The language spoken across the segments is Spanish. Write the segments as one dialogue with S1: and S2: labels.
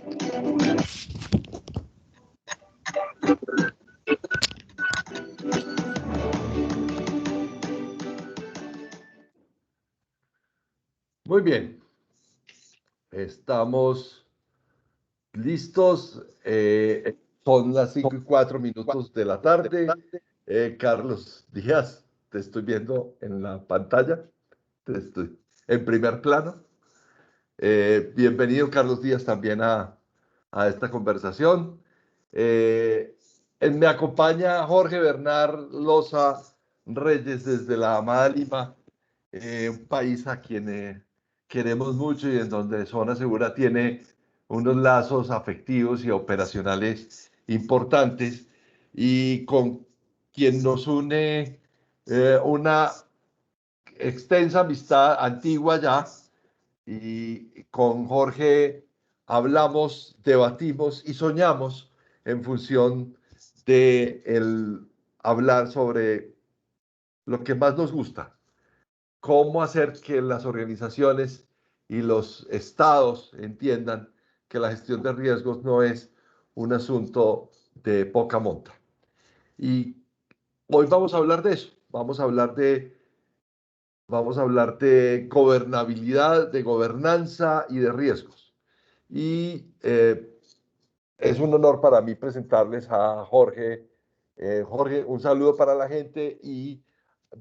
S1: Muy bien, estamos listos. Son las 5:04 de la tarde. Carlos Díaz, te estoy viendo en la pantalla, te estoy en primer plano. Bienvenido, Carlos Díaz, también a esta conversación. Me acompaña Jorge Bernard Loza Reyes desde la amada Lima, un país a quien queremos mucho y en donde Zona Segura tiene unos lazos afectivos y operacionales importantes y con quien nos une una extensa amistad antigua ya. Y con Jorge hablamos, debatimos y soñamos en función de el hablar sobre lo que más nos gusta, cómo hacer que las organizaciones y los estados entiendan que la gestión de riesgos no es un asunto de poca monta. Y hoy vamos a hablar de eso, vamos a hablar de gobernabilidad, de gobernanza y de riesgos. Y es un honor para mí presentarles a Jorge. Jorge, un saludo para la gente y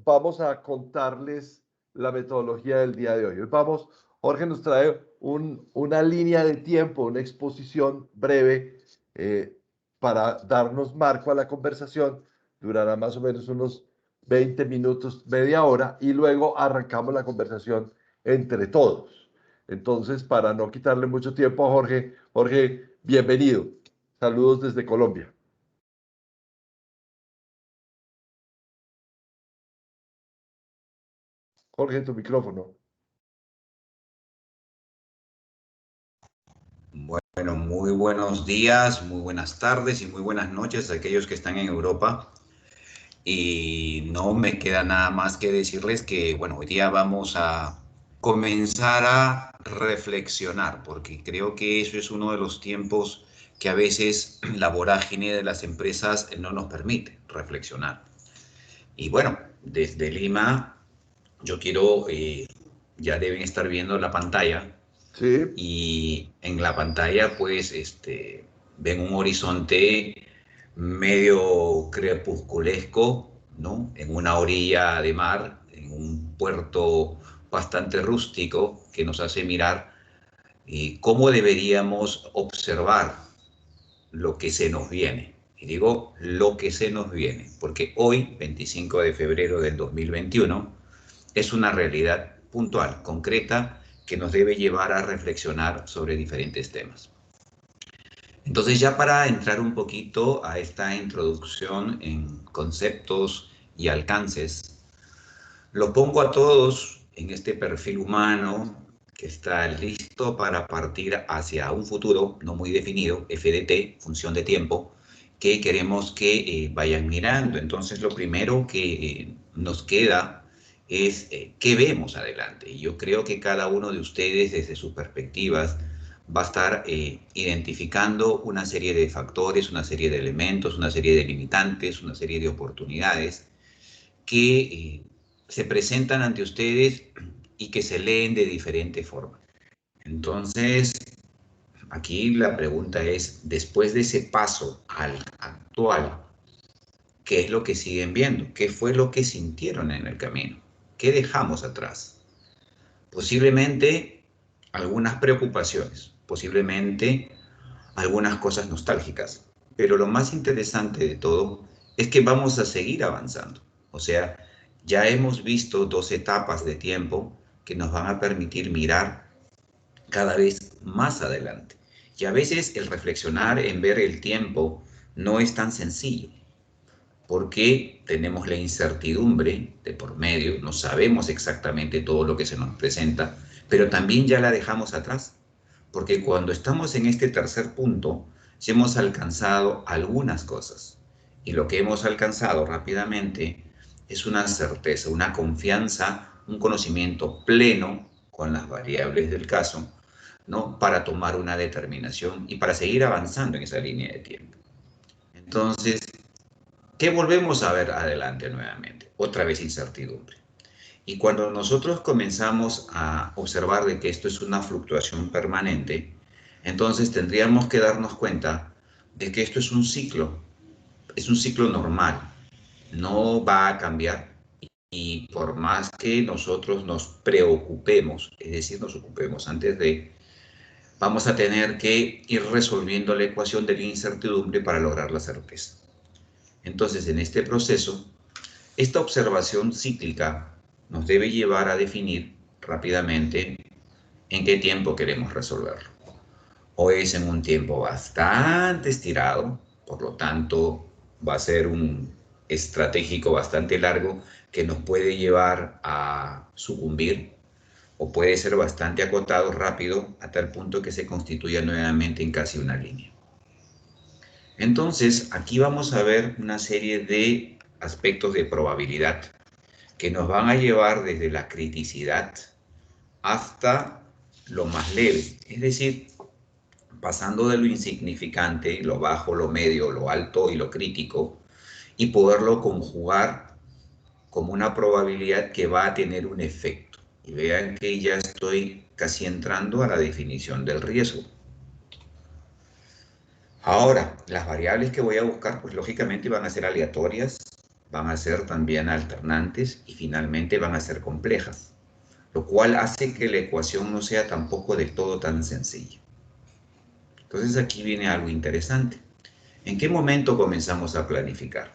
S1: vamos a contarles la metodología del día de hoy. Jorge nos trae una línea de tiempo, una exposición breve para darnos marco a la conversación. Durará más o menos unos 20 minutos, media hora, y luego arrancamos la conversación entre todos. Entonces, para no quitarle mucho tiempo a Jorge, Jorge, bienvenido. Saludos desde Colombia. Jorge, tu micrófono.
S2: Bueno, muy buenos días, muy buenas tardes y muy buenas noches a aquellos que están en Europa. Y no me queda nada más que decirles que, bueno, hoy día vamos a comenzar a reflexionar, porque creo que eso es uno de los tiempos que a veces la vorágine de las empresas no nos permite reflexionar. Y bueno, desde Lima, yo quiero, ya deben estar viendo la pantalla,
S1: Sí.
S2: y en la pantalla pues ven un horizonte medio crepusculesco, ¿no? En una orilla de mar, en un puerto bastante rústico que nos hace mirar cómo deberíamos observar lo que se nos viene. Y digo lo que se nos viene, porque hoy, 25 de febrero del 2021, es una realidad puntual, concreta, que nos debe llevar a reflexionar sobre diferentes temas. Entonces, ya para entrar un poquito a esta introducción en conceptos y alcances, lo pongo a todos en este perfil humano que está listo para partir hacia un futuro no muy definido, FDT, función de tiempo, que queremos que vayan mirando. Entonces, lo primero que nos queda es qué vemos adelante. Y yo creo que cada uno de ustedes, desde sus perspectivas, va a estar identificando una serie de factores, una serie de elementos, una serie de limitantes, una serie de oportunidades que se presentan ante ustedes y que se leen de diferente forma. Entonces, aquí la pregunta es, después de ese paso al actual, ¿qué es lo que siguen viendo? ¿Qué fue lo que sintieron en el camino? ¿Qué dejamos atrás? Posiblemente algunas preocupaciones, posiblemente algunas cosas nostálgicas, pero lo más interesante de todo es que vamos a seguir avanzando. O sea, ya hemos visto 2 etapas de tiempo que nos van a permitir mirar cada vez más adelante. Y a veces el reflexionar en ver el tiempo no es tan sencillo, porque tenemos la incertidumbre de por medio, no sabemos exactamente todo lo que se nos presenta, pero también ya la dejamos atrás, porque cuando estamos en este tercer punto, ya hemos alcanzado algunas cosas, y lo que hemos alcanzado rápidamente es una certeza, una confianza, un conocimiento pleno con las variables del caso, ¿no? Para tomar una determinación y para seguir avanzando en esa línea de tiempo. Entonces, ¿qué volvemos a ver adelante nuevamente? Otra vez incertidumbre. Y cuando nosotros comenzamos a observar de que esto es una fluctuación permanente, entonces tendríamos que darnos cuenta de que esto es un ciclo normal, no va a cambiar. Y por más que nosotros nos preocupemos, es decir, nos ocupemos antes de, vamos a tener que ir resolviendo la ecuación de la incertidumbre para lograr la certeza. Entonces, en este proceso, esta observación cíclica nos debe llevar a definir rápidamente en qué tiempo queremos resolverlo. O es en un tiempo bastante estirado, por lo tanto va a ser un estratégico bastante largo que nos puede llevar a sucumbir, o puede ser bastante acotado, rápido, a tal punto que se constituya nuevamente en casi una línea. Entonces, aquí vamos a ver una serie de aspectos de probabilidad que nos van a llevar desde la criticidad hasta lo más leve, es decir, pasando de lo insignificante, lo bajo, lo medio, lo alto y lo crítico, y poderlo conjugar como una probabilidad que va a tener un efecto. Y vean que ya estoy casi entrando a la definición del riesgo. Ahora, las variables que voy a buscar, pues lógicamente van a ser aleatorias, van a ser también alternantes y finalmente van a ser complejas, lo cual hace que la ecuación no sea tampoco del todo tan sencilla. Entonces aquí viene algo interesante. ¿En qué momento comenzamos a planificar?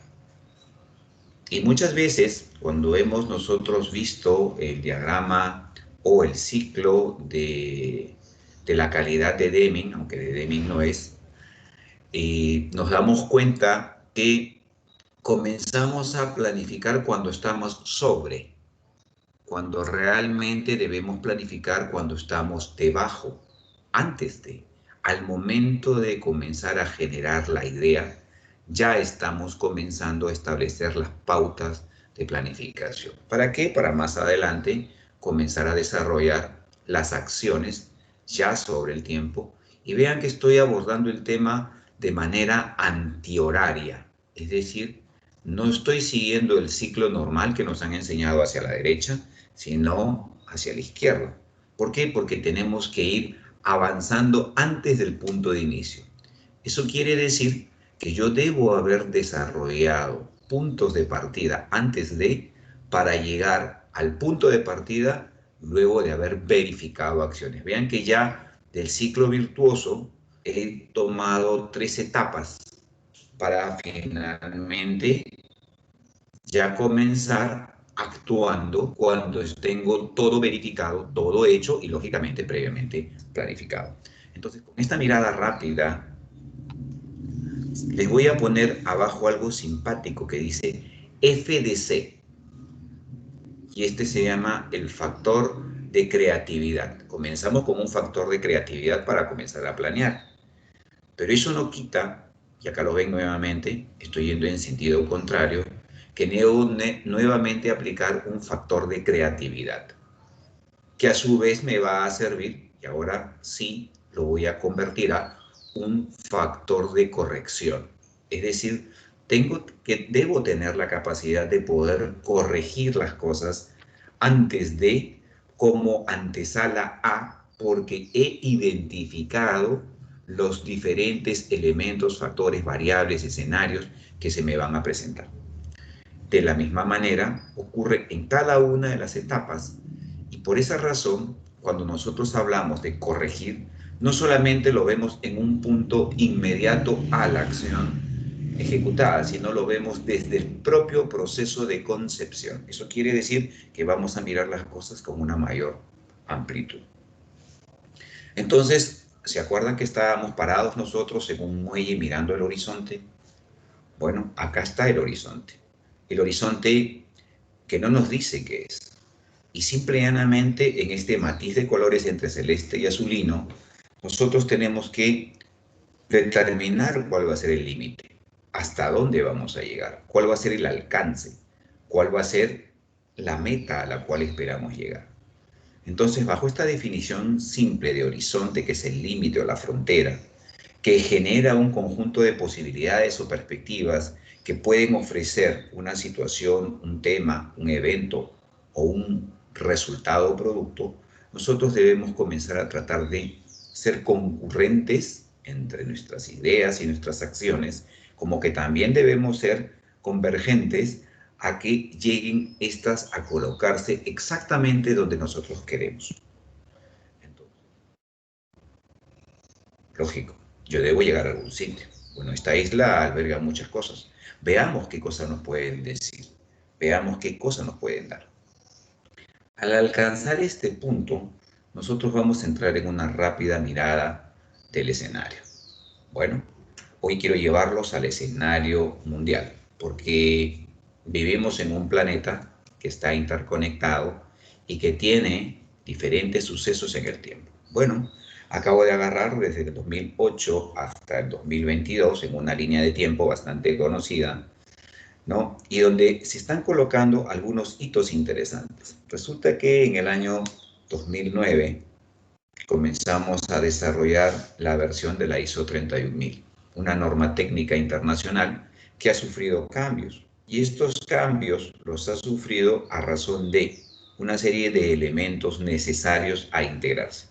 S2: Y muchas veces, cuando hemos nosotros visto el diagrama o el ciclo de la calidad de Deming, aunque de Deming no es, nos damos cuenta que comenzamos a planificar cuando estamos sobre, cuando realmente debemos planificar cuando estamos debajo, antes de, al momento de comenzar a generar la idea, ya estamos comenzando a establecer las pautas de planificación. ¿Para qué? Para más adelante comenzar a desarrollar las acciones ya sobre el tiempo. Y vean que estoy abordando el tema de manera antihoraria, es decir, no estoy siguiendo el ciclo normal que nos han enseñado hacia la derecha, sino hacia la izquierda. ¿Por qué? Porque tenemos que ir avanzando antes del punto de inicio. Eso quiere decir que yo debo haber desarrollado puntos de partida antes de, para llegar al punto de partida luego de haber verificado acciones. Vean que ya del ciclo virtuoso he tomado 3 etapas para finalmente ya comenzar actuando cuando tengo todo verificado, todo hecho y lógicamente previamente planificado. Entonces, con esta mirada rápida, les voy a poner abajo algo simpático que dice FDC. Y este se llama el factor de creatividad. Comenzamos con un factor de creatividad para comenzar a planear. Pero eso no quita, y acá lo ven nuevamente, estoy yendo en sentido contrario, que nuevamente aplicar un factor de creatividad, que a su vez me va a servir, y ahora sí lo voy a convertir a un factor de corrección. Es decir, debo tener la capacidad de poder corregir las cosas antes de, como antesala a, porque he identificado los diferentes elementos, factores, variables, escenarios que se me van a presentar. De la misma manera, ocurre en cada una de las etapas y por esa razón, cuando nosotros hablamos de corregir, no solamente lo vemos en un punto inmediato a la acción ejecutada, sino lo vemos desde el propio proceso de concepción. Eso quiere decir que vamos a mirar las cosas con una mayor amplitud. Entonces, ¿se acuerdan que estábamos parados nosotros en un muelle mirando el horizonte? Bueno, acá está el horizonte. El horizonte que no nos dice qué es. Y simple y llanamente, en este matiz de colores entre celeste y azulino, nosotros tenemos que determinar cuál va a ser el límite, hasta dónde vamos a llegar, cuál va a ser el alcance, cuál va a ser la meta a la cual esperamos llegar. Entonces, bajo esta definición simple de horizonte, que es el límite o la frontera, que genera un conjunto de posibilidades o perspectivas que pueden ofrecer una situación, un tema, un evento o un resultado o producto, nosotros debemos comenzar a tratar de ser concurrentes entre nuestras ideas y nuestras acciones, como que también debemos ser convergentes a que lleguen estas a colocarse exactamente donde nosotros queremos. Entonces, lógico, yo debo llegar a algún sitio. Bueno, esta isla alberga muchas cosas. Veamos qué cosas nos pueden decir. Veamos qué cosas nos pueden dar. Al alcanzar este punto, nosotros vamos a entrar en una rápida mirada del escenario. Bueno, hoy quiero llevarlos al escenario mundial, porque vivimos en un planeta que está interconectado y que tiene diferentes sucesos en el tiempo. Bueno, acabo de agarrar desde el 2008 hasta el 2022 en una línea de tiempo bastante conocida, ¿no? Y donde se están colocando algunos hitos interesantes. Resulta que en el año 2009 comenzamos a desarrollar la versión de la ISO 31000, una norma técnica internacional que ha sufrido cambios. Y estos cambios los ha sufrido a razón de una serie de elementos necesarios a integrarse.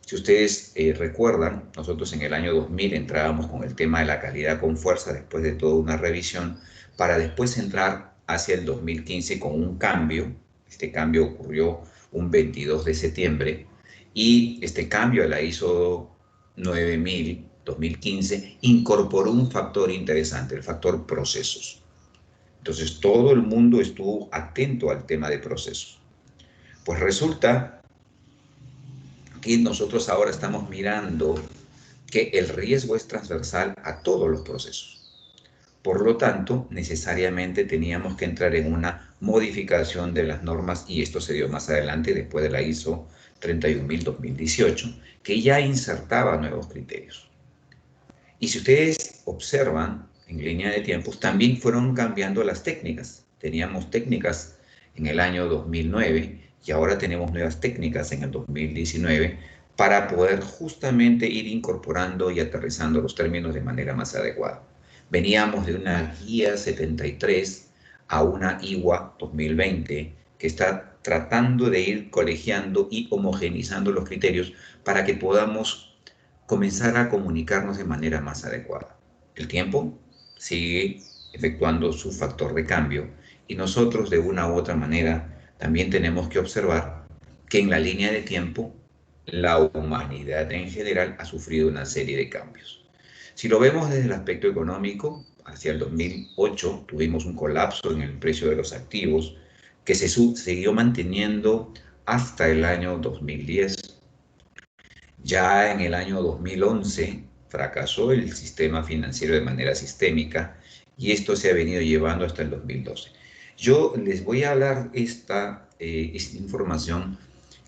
S2: Si ustedes recuerdan, nosotros en el año 2000 entrábamos con el tema de la calidad con fuerza después de toda una revisión, para después entrar hacia el 2015 con un cambio. Este cambio ocurrió un 22 de septiembre y este cambio a la ISO 9000 2015 incorporó un factor interesante, el factor procesos. Entonces todo el mundo estuvo atento al tema de procesos. Pues resulta que nosotros ahora estamos mirando que el riesgo es transversal a todos los procesos. Por lo tanto, necesariamente teníamos que entrar en una modificación de las normas, y esto se dio más adelante después de la ISO 31000-2018, que ya insertaba nuevos criterios. Y si ustedes observan en línea de tiempos, también fueron cambiando las técnicas. Teníamos técnicas en el año 2009 y ahora tenemos nuevas técnicas en el 2019 para poder justamente ir incorporando y aterrizando los términos de manera más adecuada. Veníamos de una guía 73 a una IWA 2020 que está tratando de ir colegiando y homogeneizando los criterios para que podamos comenzar a comunicarnos de manera más adecuada. El tiempo sigue efectuando su factor de cambio y nosotros de una u otra manera también tenemos que observar que en la línea de tiempo la humanidad en general ha sufrido una serie de cambios. Si lo vemos desde el aspecto económico, hacia el 2008 tuvimos un colapso en el precio de los activos que se siguió manteniendo hasta el año 2010. Ya en el año 2011 fracasó el sistema financiero de manera sistémica y esto se ha venido llevando hasta el 2012. Yo les voy a hablar esta información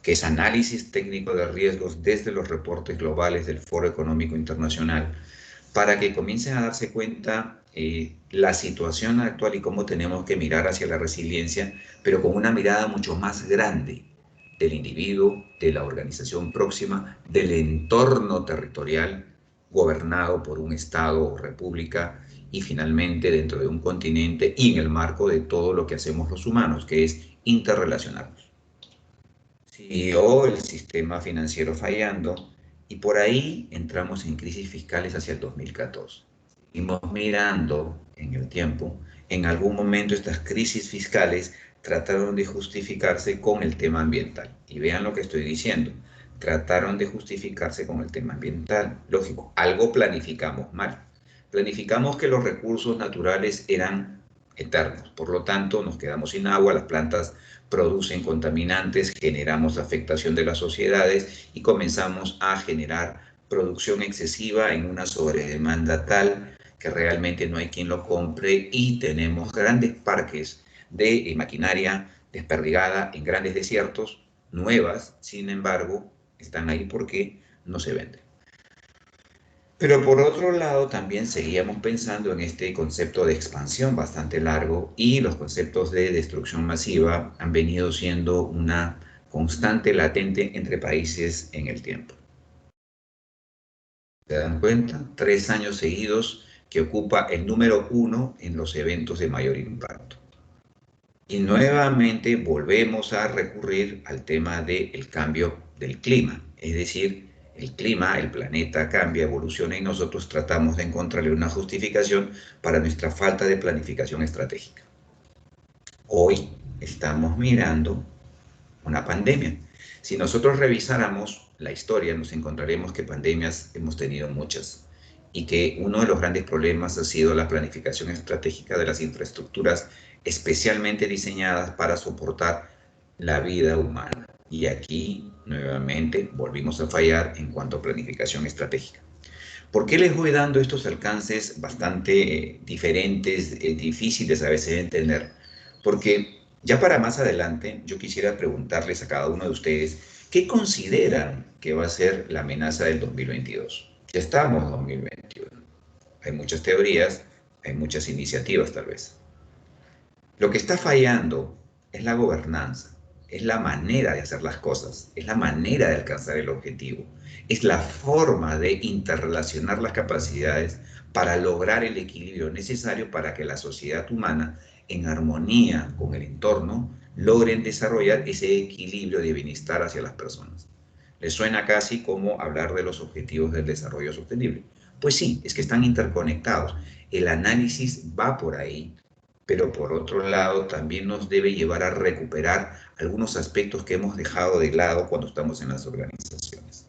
S2: que es análisis técnico de riesgos desde los reportes globales del Foro Económico Internacional, para que comiencen a darse cuenta la situación actual y cómo tenemos que mirar hacia la resiliencia, pero con una mirada mucho más grande del individuo, de la organización próxima, del entorno territorial gobernado por un Estado o república y finalmente dentro de un continente y en el marco de todo lo que hacemos los humanos, que es interrelacionarnos. Siguió el sistema financiero fallando y por ahí entramos en crisis fiscales hacia el 2014. Seguimos mirando en el tiempo, en algún momento estas crisis fiscales trataron de justificarse con el tema ambiental. Y vean lo que estoy diciendo, trataron de justificarse con el tema ambiental. Lógico, algo planificamos mal. Planificamos que los recursos naturales eran eternos, por lo tanto nos quedamos sin agua, las plantas producen contaminantes, generamos afectación de las sociedades y comenzamos a generar producción excesiva en una sobredemanda tal que realmente no hay quien lo compre y tenemos grandes parques de maquinaria desperdigada en grandes desiertos, nuevas, sin embargo, están ahí porque no se venden. Pero por otro lado, también seguíamos pensando en este concepto de expansión bastante largo y los conceptos de destrucción masiva han venido siendo una constante, latente entre países en el tiempo. ¿Se dan cuenta? 3 años seguidos que ocupa el número 1 en los eventos de mayor impacto. Y nuevamente volvemos a recurrir al tema del cambio del clima, es decir, el clima, el planeta cambia, evoluciona y nosotros tratamos de encontrarle una justificación para nuestra falta de planificación estratégica. Hoy estamos mirando una pandemia. Si nosotros revisáramos la historia, nos encontraremos que pandemias hemos tenido muchas y que uno de los grandes problemas ha sido la planificación estratégica de las infraestructuras especialmente diseñadas para soportar la vida humana. Y aquí, nuevamente, volvimos a fallar en cuanto a planificación estratégica. ¿Por qué les voy dando estos alcances bastante diferentes, difíciles a veces de entender? Porque ya para más adelante, yo quisiera preguntarles a cada uno de ustedes, ¿qué consideran que va a ser la amenaza del 2022? Ya estamos en 2021. Hay muchas teorías, hay muchas iniciativas tal vez. Lo que está fallando es la gobernanza, es la manera de hacer las cosas, es la manera de alcanzar el objetivo, es la forma de interrelacionar las capacidades para lograr el equilibrio necesario para que la sociedad humana, en armonía con el entorno, logren desarrollar ese equilibrio de bienestar hacia las personas. ¿Les suena casi como hablar de los objetivos del desarrollo sostenible? Pues sí, es que están interconectados. El análisis va por ahí, pero por otro lado también nos debe llevar a recuperar algunos aspectos que hemos dejado de lado cuando estamos en las organizaciones.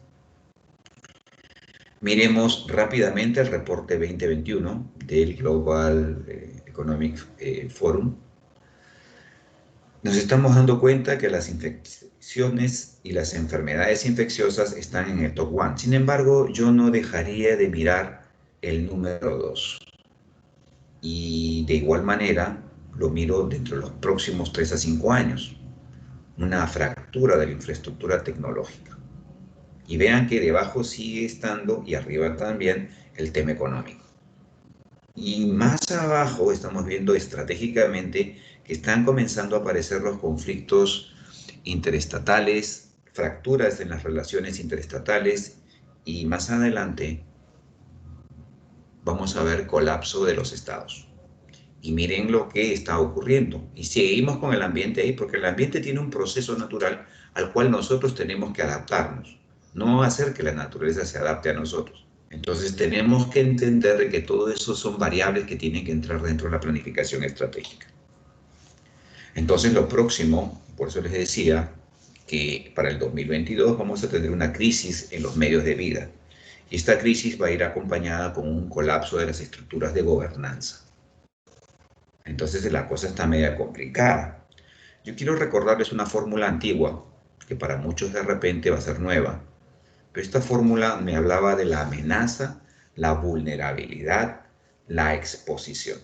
S2: Miremos rápidamente el reporte 2021 del Global Economic Forum. Nos estamos dando cuenta que las infecciones y las enfermedades infecciosas están en el top 1. Sin embargo, yo no dejaría de mirar el número 2. Y de igual manera, lo miro dentro de los próximos 3 a 5 años. Una fractura de la infraestructura tecnológica. Y vean que debajo sigue estando, y arriba también, el tema económico. Y más abajo estamos viendo estratégicamente que están comenzando a aparecer los conflictos interestatales, fracturas en las relaciones interestatales, y más adelante vamos a ver colapso de los estados. Y miren lo que está ocurriendo. Y seguimos con el ambiente ahí, porque el ambiente tiene un proceso natural al cual nosotros tenemos que adaptarnos, no hacer que la naturaleza se adapte a nosotros. Entonces tenemos que entender que todo eso son variables que tienen que entrar dentro de la planificación estratégica. Entonces lo próximo, por eso les decía que para el 2022 vamos a tener una crisis en los medios de vida. Y esta crisis va a ir acompañada con un colapso de las estructuras de gobernanza. Entonces la cosa está media complicada. Yo quiero recordarles una fórmula antigua, que para muchos de repente va a ser nueva, pero esta fórmula me hablaba de la amenaza, la vulnerabilidad, la exposición.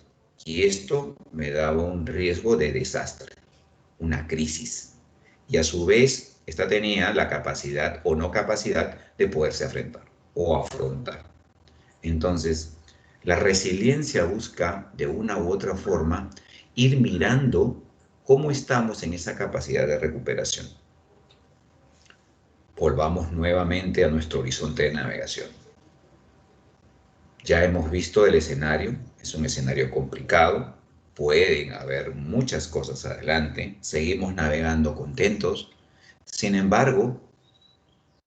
S2: Y esto me daba un riesgo de desastre, una crisis. Y a su vez, esta tenía la capacidad o no capacidad de poderse enfrentar o afrontar. Entonces, la resiliencia busca, de una u otra forma, ir mirando cómo estamos en esa capacidad de recuperación. Volvamos nuevamente a nuestro horizonte de navegación. Ya hemos visto el escenario, es un escenario complicado, pueden haber muchas cosas adelante, seguimos navegando contentos, sin embargo,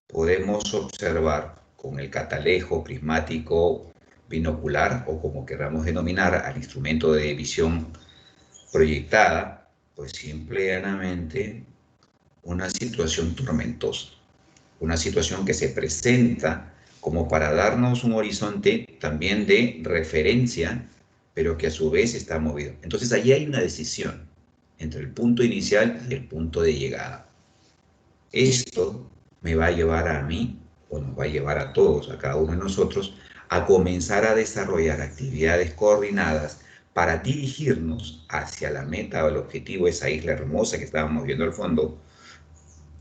S2: podemos observar con el catalejo prismático binocular o como queramos denominar al instrumento de visión proyectada, pues simplemente una situación tormentosa, una situación que se presenta como para darnos un horizonte también de referencia, pero que a su vez está movido. Entonces allí hay una decisión entre el punto inicial y el punto de llegada. Esto me va a llevar a mí, o nos va a llevar a todos, a cada uno de nosotros, a comenzar a desarrollar actividades coordinadas para dirigirnos hacia la meta o el objetivo, esa isla hermosa que estábamos viendo al fondo,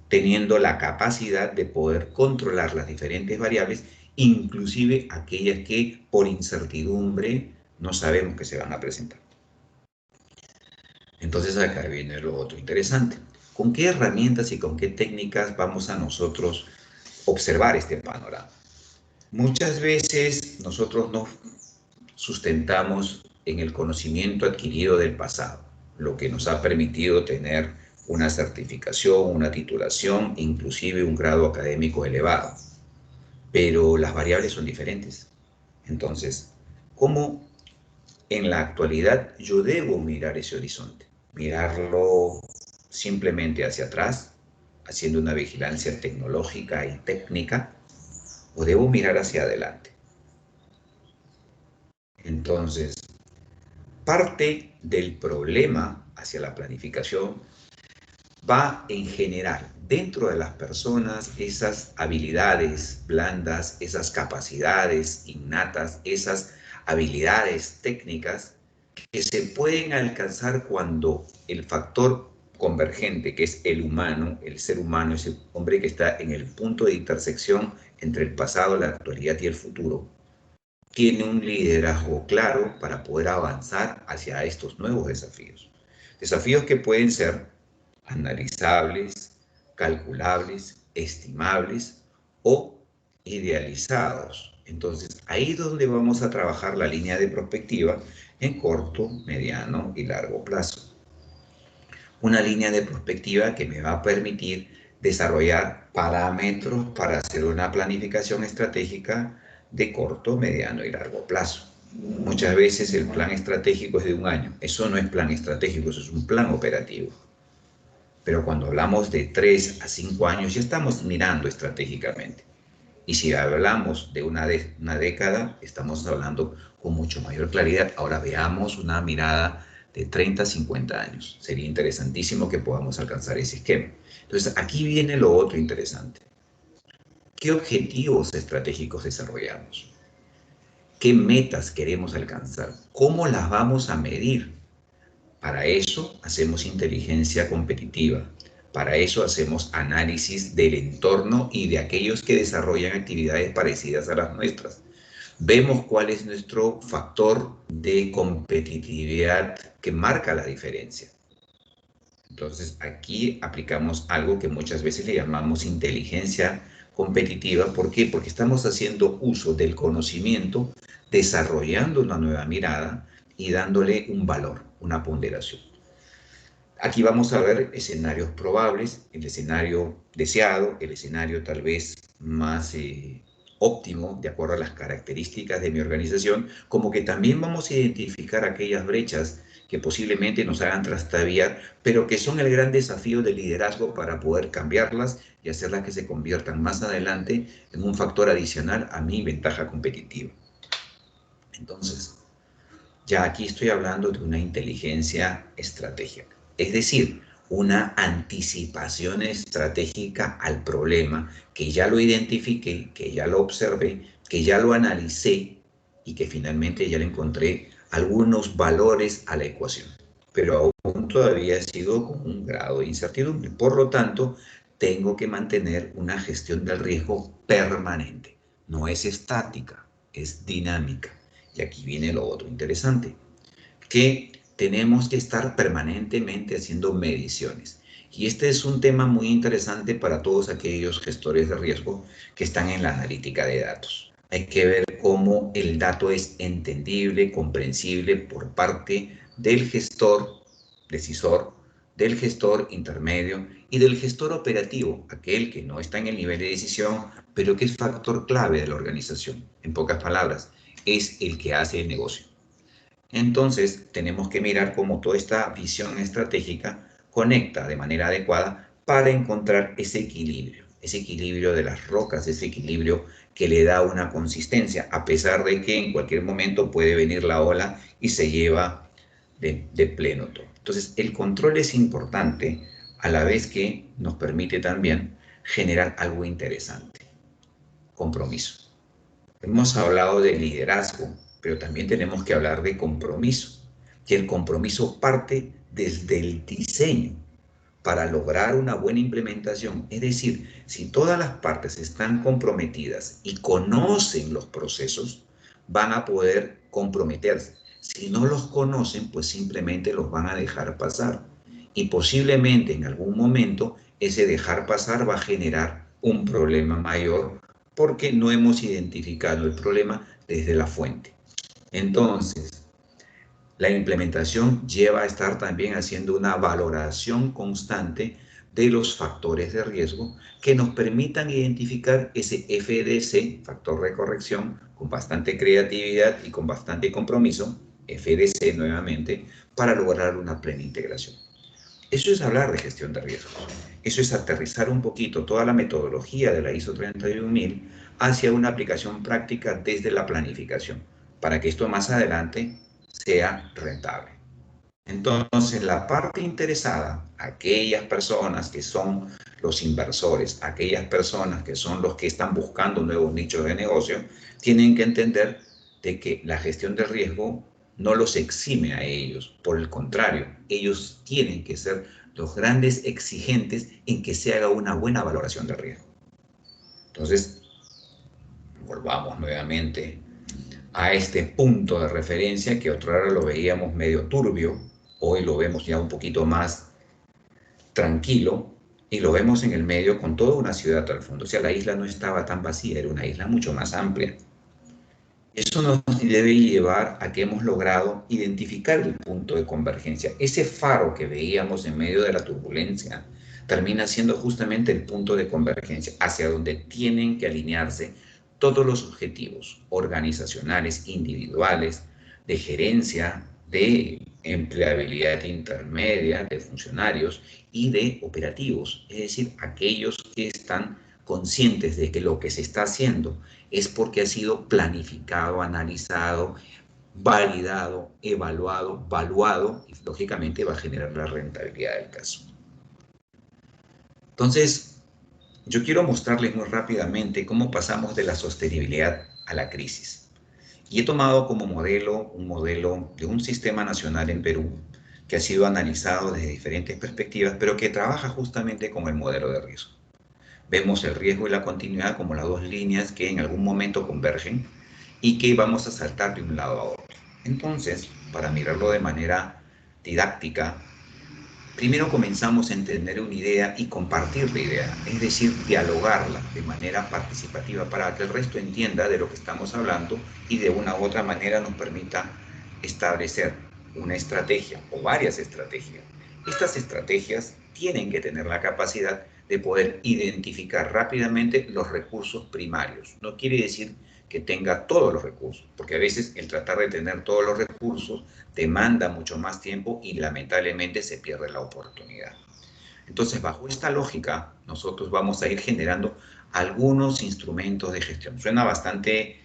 S2: teniendo la capacidad de poder controlar las diferentes variables, inclusive aquellas que por incertidumbre no sabemos que se van a presentar. Entonces acá viene lo otro interesante. ¿con qué herramientas y con qué técnicas vamos a nosotros observar este panorama? Muchas veces nosotros nos sustentamos en el conocimiento adquirido del pasado, lo que nos ha permitido tener una certificación, una titulación, inclusive un grado académico elevado. Pero las variables son diferentes. Entonces, ¿cómo en la actualidad yo debo mirar ese horizonte? Mirarlo simplemente hacia atrás, haciendo una vigilancia tecnológica y técnica, o debo mirar hacia adelante. Entonces, parte del problema hacia la planificación va en generar dentro de las personas esas habilidades blandas, esas capacidades innatas, esas habilidades técnicas que se pueden alcanzar cuando el factor convergente, que es el humano, el ser humano, ese hombre que está en el punto de intersección entre el pasado, la actualidad y el futuro, tiene un liderazgo claro para poder avanzar hacia estos nuevos desafíos. Desafíos que pueden ser analizables, calculables, estimables o idealizados. Entonces, ahí es donde vamos a trabajar la línea de perspectiva en corto, mediano y largo plazo. Una línea de perspectiva que me va a permitir desarrollar parámetros para hacer una planificación estratégica de corto, mediano y largo plazo. Muchas veces el plan estratégico es de un año. Eso no es plan estratégico, eso es un plan operativo. Pero cuando hablamos de 3 a 5 años ya estamos mirando estratégicamente. Y si hablamos de una década, estamos hablando con mucho mayor claridad. Ahora veamos una mirada de 30 a 50 años. Sería interesantísimo que podamos alcanzar ese esquema. Entonces, aquí viene lo otro interesante. ¿Qué objetivos estratégicos desarrollamos? ¿Qué metas queremos alcanzar? ¿Cómo las vamos a medir? Para eso hacemos inteligencia competitiva. Para eso hacemos análisis del entorno y de aquellos que desarrollan actividades parecidas a las nuestras. Vemos cuál es nuestro factor de competitividad que marca la diferencia. Entonces, aquí aplicamos algo que muchas veces le llamamos inteligencia competitiva. ¿Por qué? Porque estamos haciendo uso del conocimiento, desarrollando una nueva mirada y dándole un valor, una ponderación. Aquí vamos a ver escenarios probables, el escenario deseado, el escenario tal vez más óptimo, de acuerdo a las características de mi organización, como que también vamos a identificar aquellas brechas que posiblemente nos hagan trastabillar, pero que son el gran desafío del liderazgo para poder cambiarlas y hacerlas que se conviertan más adelante en un factor adicional a mi ventaja competitiva. Entonces, ya aquí estoy hablando de una inteligencia estratégica, es decir, una anticipación estratégica al problema, que ya lo identifiqué, que ya lo observé, que ya lo analicé y que finalmente ya le encontré algunos valores a la ecuación, pero aún todavía sigo con un grado de incertidumbre. Por lo tanto, tengo que mantener una gestión del riesgo permanente. No es estática, es dinámica. Y aquí viene lo otro interesante, que tenemos que estar permanentemente haciendo mediciones. Y este es un tema muy interesante para todos aquellos gestores de riesgo que están en la analítica de datos. Hay que ver cómo el dato es entendible, comprensible por parte del gestor decisor, del gestor intermedio y del gestor operativo, aquel que no está en el nivel de decisión, pero que es factor clave de la organización. En pocas palabras, es el que hace el negocio. Entonces, tenemos que mirar cómo toda esta visión estratégica conecta de manera adecuada para encontrar ese equilibrio de las rocas, ese equilibrio que le da una consistencia, a pesar de que en cualquier momento puede venir la ola y se lleva de pleno todo. Entonces, el control es importante a la vez que nos permite también generar algo interesante, compromiso. Hemos hablado de liderazgo, pero también tenemos que hablar de compromiso. Y el compromiso parte desde el diseño para lograr una buena implementación. Es decir, si todas las partes están comprometidas y conocen los procesos, van a poder comprometerse. Si no los conocen, pues simplemente los van a dejar pasar. Y posiblemente en algún momento ese dejar pasar va a generar un problema mayor porque no hemos identificado el problema desde la fuente. Entonces, la implementación lleva a estar también haciendo una valoración constante de los factores de riesgo que nos permitan identificar ese FDC, factor de corrección, con bastante creatividad y con bastante compromiso, FDC nuevamente, para lograr una plena integración. Eso es hablar de gestión de riesgos. Eso es aterrizar un poquito toda la metodología de la ISO 31000 hacia una aplicación práctica desde la planificación, para que esto más adelante sea rentable. Entonces, la parte interesada, aquellas personas que son los inversores, aquellas personas que son los que están buscando nuevos nichos de negocio, tienen que entender de que la gestión de riesgo no los exime a ellos. Por el contrario, ellos tienen que ser los grandes exigentes en que se haga una buena valoración de riesgo. Entonces, volvamos nuevamente a este punto de referencia que otra hora lo veíamos medio turbio, hoy lo vemos ya un poquito más tranquilo y lo vemos en el medio con toda una ciudad al fondo. O sea, la isla no estaba tan vacía, era una isla mucho más amplia. Eso nos debe llevar a que hemos logrado identificar el punto de convergencia. Ese faro que veíamos en medio de la turbulencia termina siendo justamente el punto de convergencia hacia donde tienen que alinearse todos los objetivos organizacionales, individuales, de gerencia, de empleabilidad intermedia, de funcionarios y de operativos, es decir, aquellos que están conscientes de que lo que se está haciendo es porque ha sido planificado, analizado, validado, evaluado, valuado y lógicamente va a generar la rentabilidad del caso. Entonces, yo quiero mostrarles muy rápidamente cómo pasamos de la sostenibilidad a la crisis. Y he tomado como modelo un modelo de un sistema nacional en Perú que ha sido analizado desde diferentes perspectivas, pero que trabaja justamente con el modelo de riesgo. Vemos el riesgo y la continuidad como las dos líneas que en algún momento convergen y que vamos a saltar de un lado a otro. Entonces, para mirarlo de manera didáctica, primero comenzamos a entender una idea y compartir la idea, es decir, dialogarla de manera participativa para que el resto entienda de lo que estamos hablando y de una u otra manera nos permita establecer una estrategia o varias estrategias. Estas estrategias tienen que tener la capacidad de poder identificar rápidamente los recursos primarios. No quiere decir que tenga todos los recursos, porque a veces el tratar de tener todos los recursos demanda mucho más tiempo y lamentablemente se pierde la oportunidad. Entonces, bajo esta lógica, nosotros vamos a ir generando algunos instrumentos de gestión. Suena bastante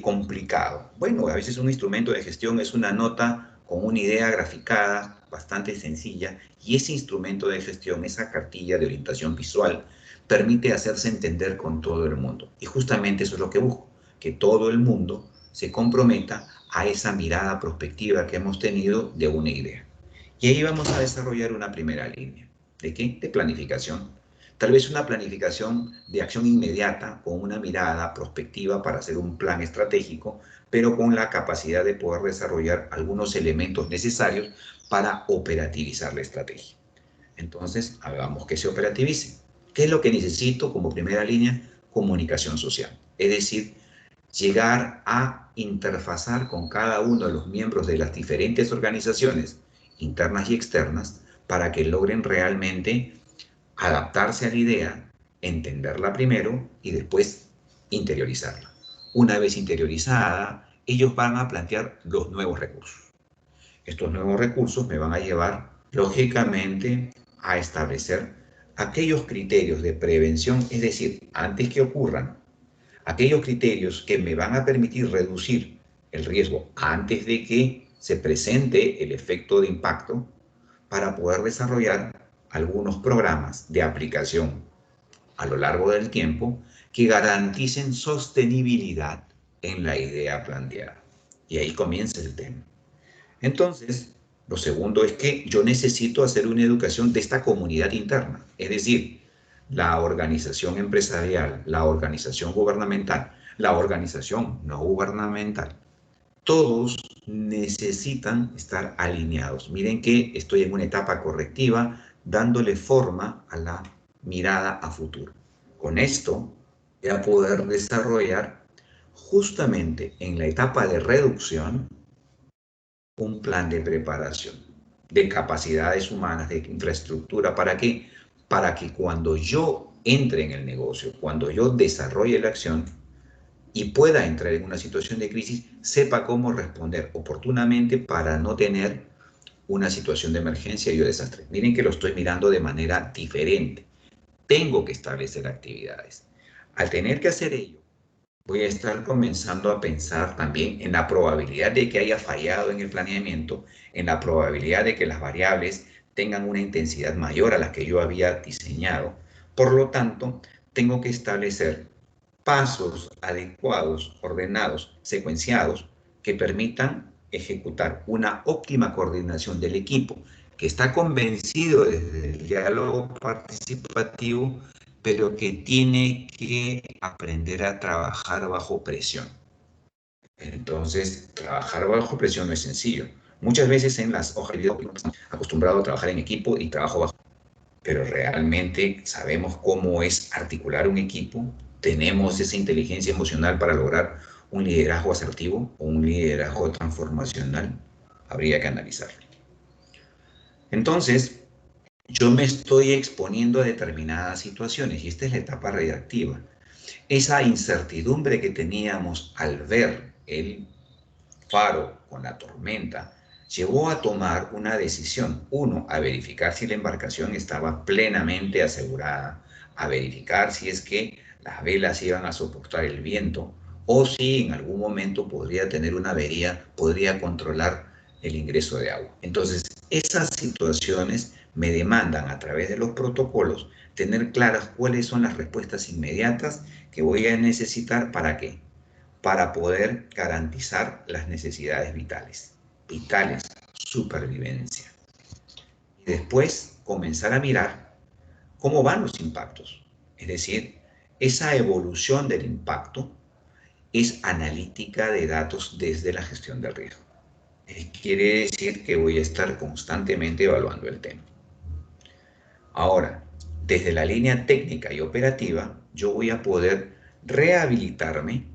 S2: complicado. Bueno, a veces un instrumento de gestión es una nota con una idea graficada, bastante sencilla, y ese instrumento de gestión, esa cartilla de orientación visual, permite hacerse entender con todo el mundo. Y justamente eso es lo que busco, que todo el mundo se comprometa a esa mirada prospectiva que hemos tenido de una idea. Y ahí vamos a desarrollar una primera línea. ¿De qué? De planificación. Tal vez una planificación de acción inmediata con una mirada prospectiva para hacer un plan estratégico, pero con la capacidad de poder desarrollar algunos elementos necesarios para operativizar la estrategia. Entonces, hagamos que se operativice. ¿Qué es lo que necesito como primera línea? Comunicación social. Es decir, llegar a interfazar con cada uno de los miembros de las diferentes organizaciones internas y externas para que logren realmente adaptarse a la idea, entenderla primero y después interiorizarla. Una vez interiorizada, ellos van a plantear los nuevos recursos. Estos nuevos recursos me van a llevar, lógicamente, a establecer aquellos criterios de prevención, es decir, antes que ocurran, aquellos criterios que me van a permitir reducir el riesgo antes de que se presente el efecto de impacto para poder desarrollar algunos programas de aplicación a lo largo del tiempo que garanticen sostenibilidad en la idea planteada. Y ahí comienza el tema. Entonces, lo segundo es que yo necesito hacer una educación de esta comunidad interna, es decir, la organización empresarial, la organización gubernamental, la organización no gubernamental. todos necesitan estar alineados. Miren que estoy en una etapa correctiva, dándole forma a la mirada a futuro. Con esto voy a poder desarrollar justamente en la etapa de reducción un plan de preparación, de capacidades humanas, de infraestructura. ¿Para qué? Para que cuando yo entre en el negocio, cuando yo desarrolle la acción y pueda entrar en una situación de crisis, sepa cómo responder oportunamente para no tener una situación de emergencia y o desastre. Miren que lo estoy mirando de manera diferente. Tengo que establecer actividades. Al tener que hacer ello, voy a estar comenzando a pensar también en la probabilidad de que haya fallado en el planeamiento, en la probabilidad de que las variables tengan una intensidad mayor a la que yo había diseñado. Por lo tanto, tengo que establecer pasos adecuados, ordenados, secuenciados, que permitan ejecutar una óptima coordinación del equipo, que está convencido desde el diálogo participativo, pero que tiene que aprender a trabajar bajo presión. Entonces, trabajar bajo presión no es sencillo. Muchas veces en las hojas de vida estamos acostumbrados a trabajar en equipo y trabajo bajo, pero realmente sabemos cómo es articular un equipo, tenemos esa inteligencia emocional para lograr un liderazgo asertivo o un liderazgo transformacional, habría que analizarlo. Entonces, yo me estoy exponiendo a determinadas situaciones y esta es la etapa reactiva. Esa incertidumbre que teníamos al ver el faro con la tormenta llevó a tomar una decisión. Uno, a verificar si la embarcación estaba plenamente asegurada, a verificar si es que las velas iban a soportar el viento o si en algún momento podría tener una avería, podría controlar el ingreso de agua. Entonces, esas situaciones me demandan a través de los protocolos tener claras cuáles son las respuestas inmediatas que voy a necesitar. ¿Para qué? Para poder garantizar las necesidades vitales, supervivencia. Y después comenzar a mirar cómo van los impactos. Es decir, esa evolución del impacto es analítica de datos desde la gestión del riesgo. Quiere decir que voy a estar constantemente evaluando el tema. Ahora, desde la línea técnica y operativa, yo voy a poder rehabilitarme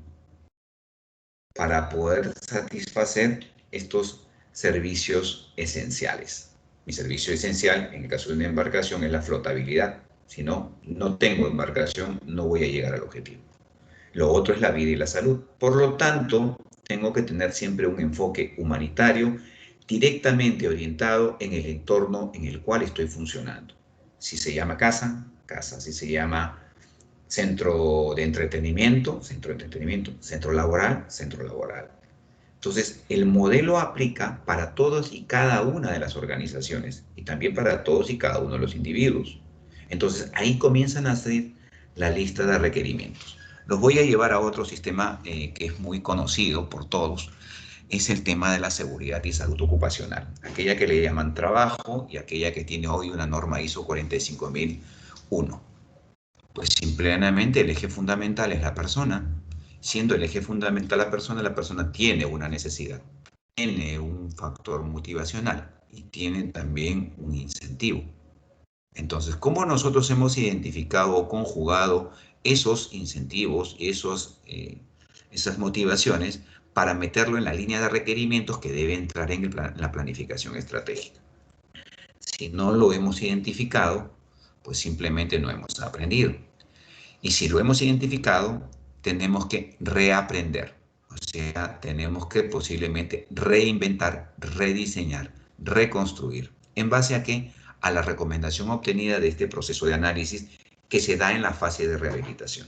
S2: para poder satisfacer estos servicios esenciales. Mi servicio esencial, en el caso de una embarcación, es la flotabilidad. Si no, no tengo embarcación, no voy a llegar al objetivo. Lo otro es la vida y la salud. Por lo tanto, tengo que tener siempre un enfoque humanitario directamente orientado en el entorno en el cual estoy funcionando. Si se llama casa, casa. Si se llama centro de entretenimiento, centro de entretenimiento. Centro laboral, centro laboral. Entonces, el modelo aplica para todas y cada una de las organizaciones y también para todos y cada uno de los individuos. Entonces, ahí comienzan a hacer la lista de requerimientos. Los voy a llevar a otro sistema que es muy conocido por todos, es el tema de la seguridad y salud ocupacional, aquella que le llaman trabajo y aquella que tiene hoy una norma ISO 45001. Pues simplemente el eje fundamental es la persona. Siendo el eje fundamental la persona tiene una necesidad, tiene un factor motivacional y tiene también un incentivo. Entonces, ¿cómo nosotros hemos identificado o conjugado esos incentivos, esas motivaciones para meterlo en la línea de requerimientos que debe entrar en la planificación estratégica? Si no lo hemos identificado, pues simplemente no hemos aprendido. Y si lo hemos identificado, tenemos que reaprender. O sea, tenemos que posiblemente reinventar, rediseñar, reconstruir. ¿En base a qué? A la recomendación obtenida de este proceso de análisis que se da en la fase de rehabilitación.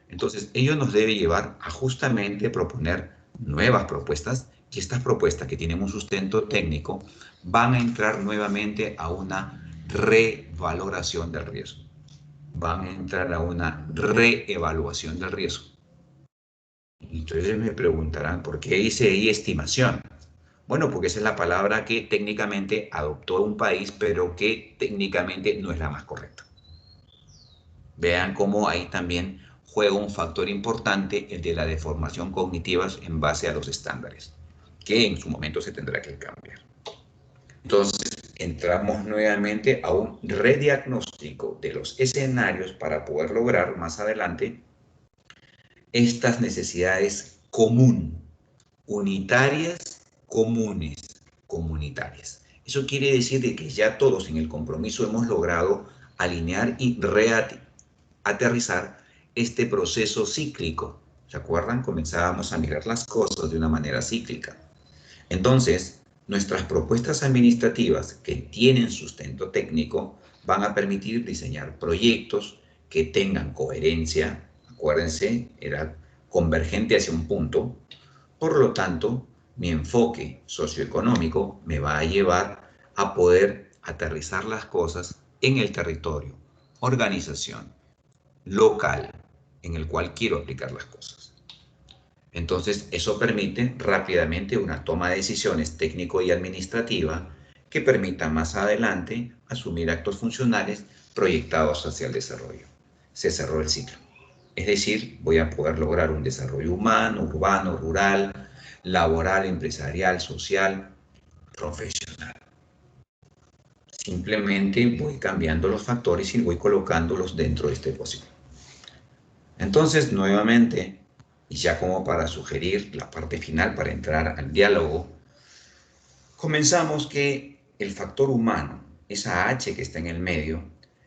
S2: Entonces, ello nos debe llevar a justamente proponer nuevas propuestas y estas propuestas que tienen un sustento técnico van a entrar nuevamente a una revaloración del riesgo. Van a entrar a una reevaluación del riesgo. Entonces me preguntarán, ¿por qué dice ahí estimación? Bueno, porque esa es la palabra que técnicamente adoptó un país, pero que técnicamente no es la más correcta. Vean cómo ahí también juega un factor importante, el de la deformación cognitiva en base a los estándares, que en su momento se tendrá que cambiar. Entonces, entramos nuevamente a un rediagnóstico de los escenarios para poder lograr más adelante estas necesidades unitarias, comunes, comunitarias. Eso quiere decir de que ya todos en el compromiso hemos logrado alinear y aterrizar este proceso cíclico. ¿Se acuerdan? Comenzábamos a mirar las cosas de una manera cíclica. Entonces, nuestras propuestas administrativas que tienen sustento técnico van a permitir diseñar proyectos que tengan coherencia. Acuérdense, era convergente hacia un punto. Por lo tanto, mi enfoque socioeconómico me va a llevar a poder aterrizar las cosas en el territorio, organización, local, en el cual quiero aplicar las cosas. Entonces, eso permite rápidamente una toma de decisiones técnico y administrativa que permita más adelante asumir actos funcionales proyectados hacia el desarrollo. Se cerró el ciclo. Es decir, voy a poder lograr un desarrollo humano, urbano, rural, laboral, empresarial, social, profesional. Simplemente voy cambiando los factores y voy colocándolos dentro de este posible. Entonces, nuevamente, y ya como para sugerir la parte final para entrar al diálogo, comenzamos que el factor humano, esa H que está en el medio,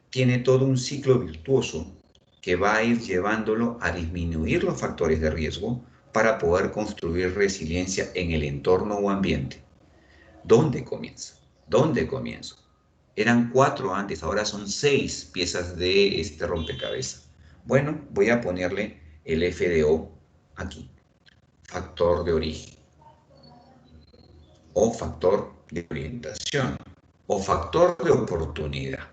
S2: tiene todo un ciclo virtuoso que va a ir llevándolo a disminuir los factores de riesgo para poder construir resiliencia en el entorno o ambiente. ¿Dónde comienza? ¿Dónde comienzo? Eran 4 antes, ahora son 6 piezas de este rompecabezas. Bueno, voy a ponerle el FDO aquí, factor de origen, o factor de orientación, o factor de oportunidad.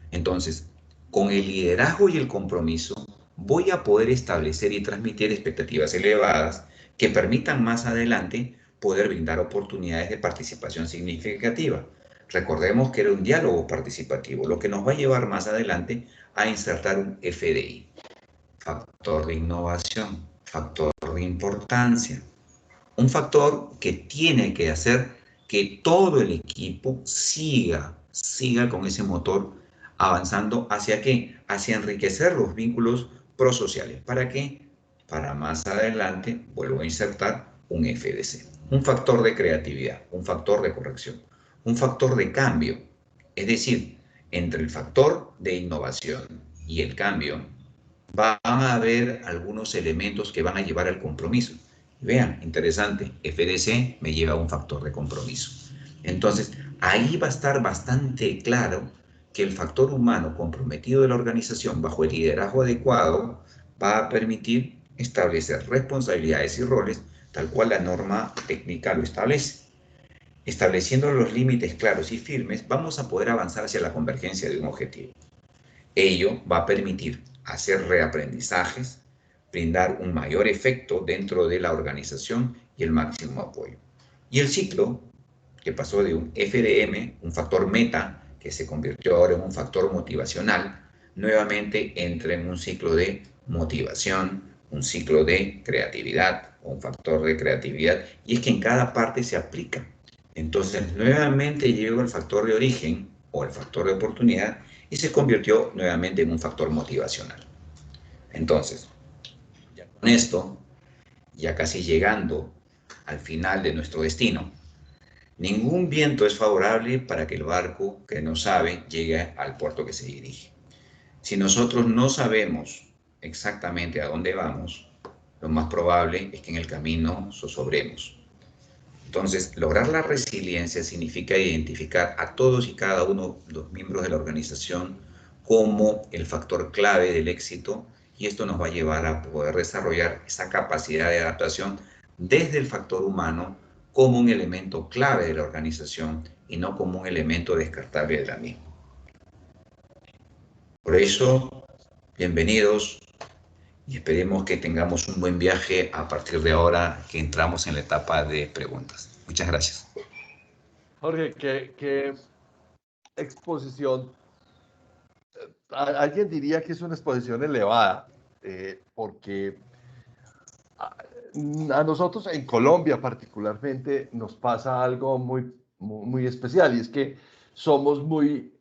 S2: Entonces, con el liderazgo y el compromiso, voy a poder establecer y transmitir expectativas elevadas que permitan más adelante poder brindar oportunidades de participación significativa. Recordemos que era un diálogo participativo, lo que nos va a llevar más adelante a insertar un FDI, factor de innovación, factor de importancia, un factor que tiene que hacer que todo el equipo siga con ese motor avanzando hacia qué, hacia enriquecer los vínculos prosociales. ¿Para qué? Para más adelante, vuelvo a insertar un FDC, un factor de creatividad, un factor de corrección, un factor de cambio. Es decir, entre el factor de innovación y el cambio, van a haber algunos elementos que van a llevar al compromiso. Vean, interesante, FDC me lleva a un factor de compromiso. Entonces, ahí va a estar bastante claro que el factor humano comprometido de la organización bajo el liderazgo adecuado va a permitir establecer responsabilidades y roles tal cual la norma técnica lo establece. Estableciendo los límites claros y firmes, vamos a poder avanzar hacia la convergencia de un objetivo. Ello va a permitir hacer reaprendizajes, brindar un mayor efecto dentro de la organización y el máximo apoyo. Y el ciclo, que pasó de un FDM, un factor meta, que se convirtió ahora en un factor motivacional, nuevamente entra en un ciclo de motivación, un ciclo de creatividad, o un factor de creatividad, y es que en cada parte se aplica. Entonces, nuevamente llegó el factor de origen o el factor de oportunidad y se convirtió nuevamente en un factor motivacional. Entonces, ya con esto, ya casi llegando al final de nuestro destino, ningún viento es favorable para que el barco que no sabe llegue al puerto que se dirige. Si nosotros no sabemos exactamente a dónde vamos, lo más probable es que en el camino zozobremos. Entonces, lograr la resiliencia significa identificar a todos y cada uno de los miembros de la organización como el factor clave del éxito, y esto nos va a llevar a poder desarrollar esa capacidad de adaptación desde el factor humano como un elemento clave de la organización y no como un elemento descartable de la misma. Por eso, bienvenidos y esperemos que tengamos un buen viaje a partir de ahora que entramos en la etapa de preguntas. Muchas gracias.
S1: Jorge, qué exposición. Alguien diría que es una exposición elevada, porque a nosotros en Colombia particularmente nos pasa algo muy especial, y es que somos muy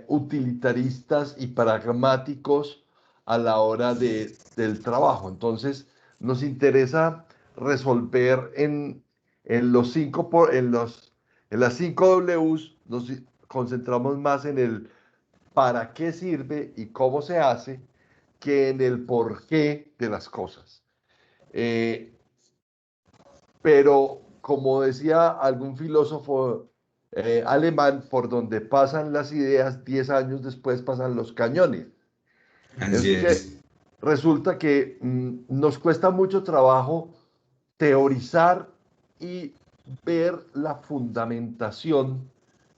S1: utilitaristas y pragmáticos a la hora del trabajo. Entonces, nos interesa resolver en los en las 5 Ws, nos concentramos más en el para qué sirve y cómo se hace que en el porqué de las cosas. Eh, pero como decía algún filósofo alemán, por donde pasan las ideas, 10 años después pasan los cañones.
S2: Así
S1: Es que
S2: es.
S1: resulta que nos cuesta mucho trabajo teorizar y ver la fundamentación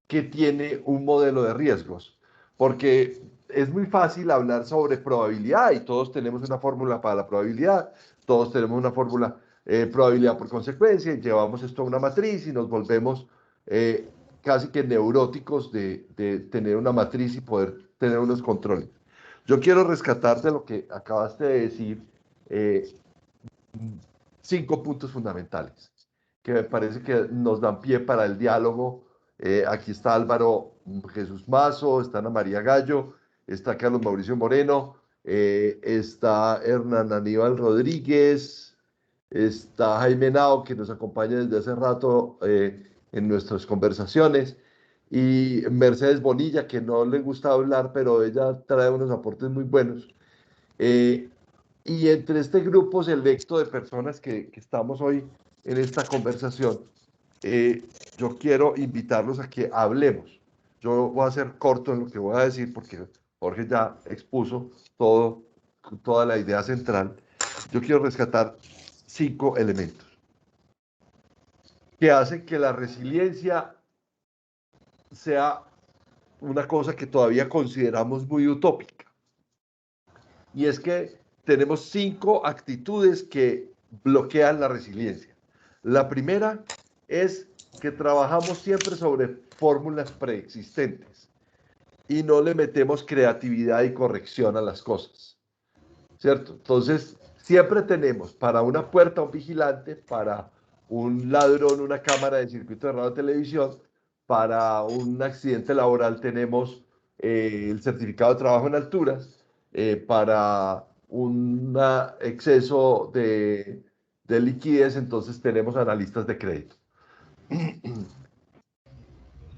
S1: que tiene un modelo de riesgos, porque es muy fácil hablar sobre probabilidad y todos tenemos una fórmula para la probabilidad, todos tenemos una fórmula probabilidad por consecuencia, y llevamos esto a una matriz y nos volvemos eh, casi que neuróticos de tener una matriz y poder tener unos controles. Yo quiero rescatar de lo que acabaste de decir eh, 5 puntos fundamentales que me parece que nos dan pie para el diálogo. Aquí está Álvaro Jesús Mazo, está Ana María Gallo, está Carlos Mauricio Moreno, está Hernán Aníbal Rodríguez, está Jaime Nao, que nos acompaña desde hace rato en nuestras conversaciones, y Mercedes Bonilla, que no le gusta hablar, pero ella trae unos aportes muy buenos. Eh, y entre este grupo selecto de personas que estamos hoy en esta conversación, yo quiero invitarlos a que hablemos. Yo voy a ser corto en lo que voy a decir porque Jorge ya expuso todo, toda la idea central. Yo quiero rescatar 5 elementos que hacen que la resiliencia sea una cosa que todavía consideramos muy utópica. Y es que tenemos 5 actitudes que bloquean la resiliencia. La primera es que trabajamos siempre sobre fórmulas preexistentes y no le metemos creatividad y corrección a las cosas, ¿cierto? Entonces, siempre tenemos para una puerta un vigilante, para un ladrón una cámara de circuito de radio y televisión, para un accidente laboral tenemos el certificado de trabajo en alturas, para un exceso de liquidez, entonces tenemos analistas de crédito.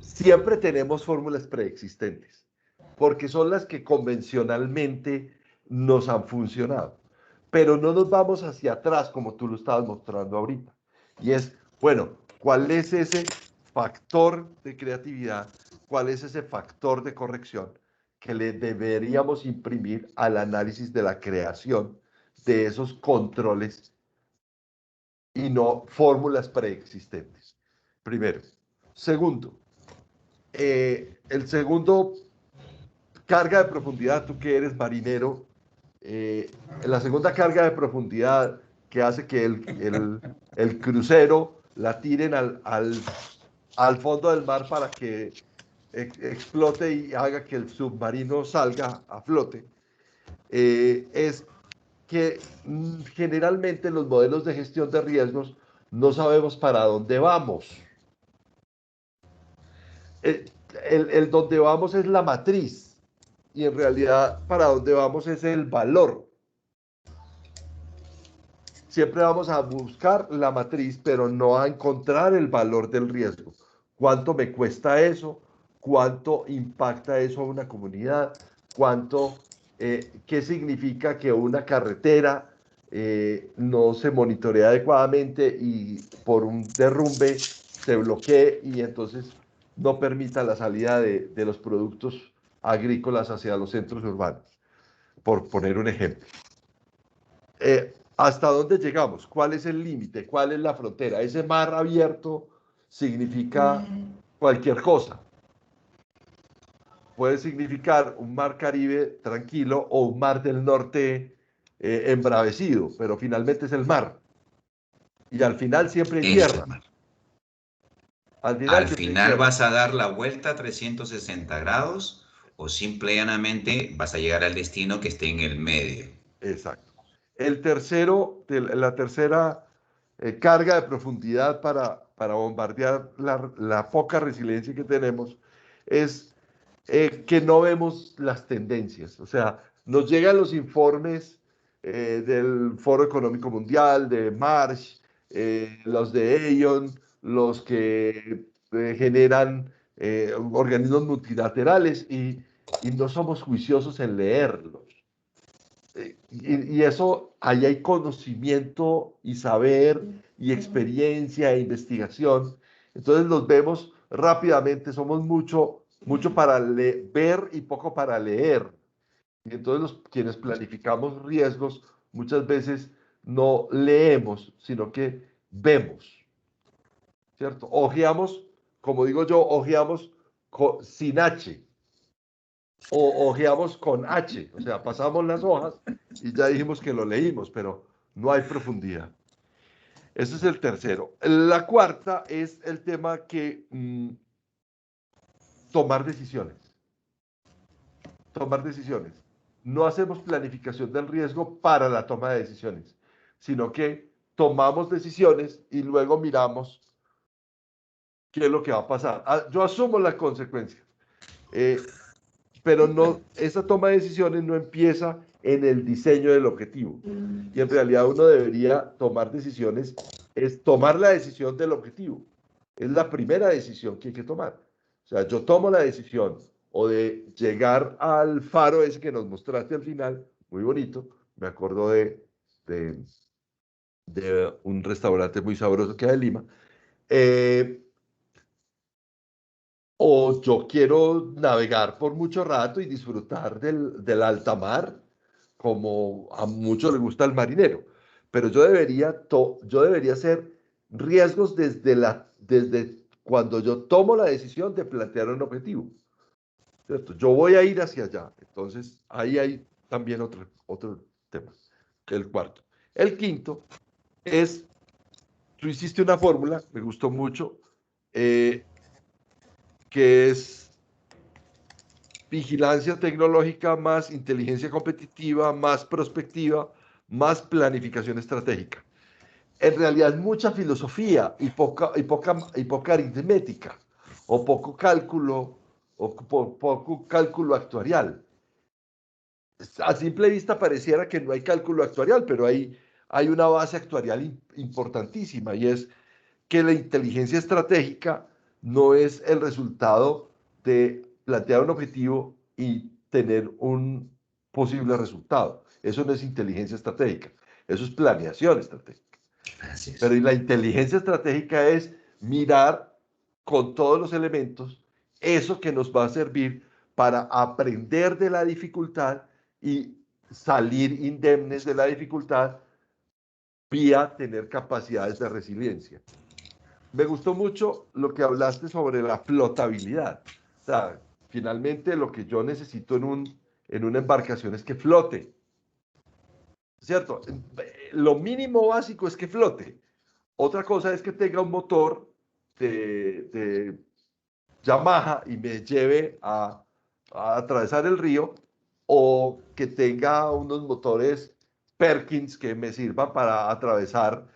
S1: Siempre tenemos fórmulas preexistentes, porque son las que convencionalmente nos han funcionado. Pero no nos vamos hacia atrás como tú lo estabas mostrando ahorita. Y es, bueno, ¿cuál es ese factor de creatividad? ¿Cuál es ese factor de corrección que le deberíamos imprimir al análisis de la creación de esos controles y no fórmulas preexistentes? Primero. Segundo, el segundo, carga de profundidad, tú que eres marinero, la segunda carga de profundidad que hace que el crucero la tiren al fondo del mar para que explote y haga que el submarino salga a flote, es que generalmente los modelos de gestión de riesgos no sabemos para dónde vamos. El, el donde vamos es la matriz, y en realidad para dónde vamos es el valor. Siempre vamos a buscar la matriz, pero no a encontrar el valor del riesgo. ¿Cuánto me cuesta eso? ¿Cuánto impacta eso a una comunidad? ¿Qué significa que una carretera no se monitorea adecuadamente y por un derrumbe se bloquee y entonces no permita la salida de los productos agrícolas hacia los centros urbanos? Por poner un ejemplo. ¿Hasta dónde llegamos? ¿Cuál es el límite? ¿Cuál es la frontera? Ese mar abierto significa cualquier cosa. Puede significar un mar Caribe tranquilo o un mar del norte embravecido, pero finalmente es el mar. Y al final siempre hay
S2: Es el
S1: tierra.
S2: mar.
S1: Al final
S2: Al
S1: siempre hay
S2: final
S1: tierra.
S2: vas a dar la vuelta a 360 grados o simplemente vas a llegar al destino que esté en el medio.
S1: Exacto. La tercera carga de profundidad para bombardear la poca resiliencia que tenemos es que no vemos las tendencias. O sea, nos llegan los informes del Foro Económico Mundial, de Marsh, los de Aon, los que generan organismos multilaterales y no somos juiciosos en leerlos. Y eso, ahí hay conocimiento y saber y experiencia e investigación. Entonces los vemos rápidamente, somos mucho para ver y poco para leer. Y entonces quienes planificamos riesgos muchas veces no leemos, sino que vemos, ¿cierto? Ojeamos, como digo yo, ojeamos sin H o ojeamos con H, o sea, pasamos las hojas y ya dijimos que lo leímos, pero no hay profundidad. Ese es el tercero. La cuarta es el tema que tomar decisiones. Tomar decisiones. No hacemos planificación del riesgo para la toma de decisiones, sino que tomamos decisiones y luego miramos qué es lo que va a pasar. Yo asumo las consecuencias, pero no, esa toma de decisiones no empieza en el diseño del objetivo. Y en realidad uno debería tomar decisiones, es tomar la decisión del objetivo. Es la primera decisión que hay que tomar. O sea, yo tomo la decisión o de llegar al faro ese que nos mostraste al final, muy bonito, me acuerdo de un restaurante muy sabroso que hay en Lima, o yo quiero navegar por mucho rato y disfrutar del alta mar, como a muchos les gusta el marinero. Pero yo debería hacer riesgos desde cuando yo tomo la decisión de plantear un objetivo, ¿cierto? Yo voy a ir hacia allá. Entonces, ahí hay también otro tema, el cuarto. El quinto es, tú hiciste una fórmula, me gustó mucho, que es vigilancia tecnológica más inteligencia competitiva, más prospectiva, más planificación estratégica. En realidad es mucha filosofía y poca aritmética, o poco cálculo, poco cálculo actuarial. A simple vista pareciera que no hay cálculo actuarial, pero hay una base actuarial importantísima, y es que la inteligencia estratégica no es el resultado de plantear un objetivo y tener un posible resultado. Eso no es inteligencia estratégica, eso es planeación estratégica.
S2: Así es.
S1: Pero la inteligencia estratégica es mirar con todos los elementos eso que nos va a servir para aprender de la dificultad y salir indemnes de la dificultad vía tener capacidades de resiliencia. Me gustó mucho lo que hablaste sobre la flotabilidad. O sea, finalmente lo que yo necesito en una embarcación es que flote, ¿cierto? Lo mínimo básico es que flote. Otra cosa es que tenga un motor de Yamaha y me lleve a atravesar el río, o que tenga unos motores Perkins que me sirvan para atravesar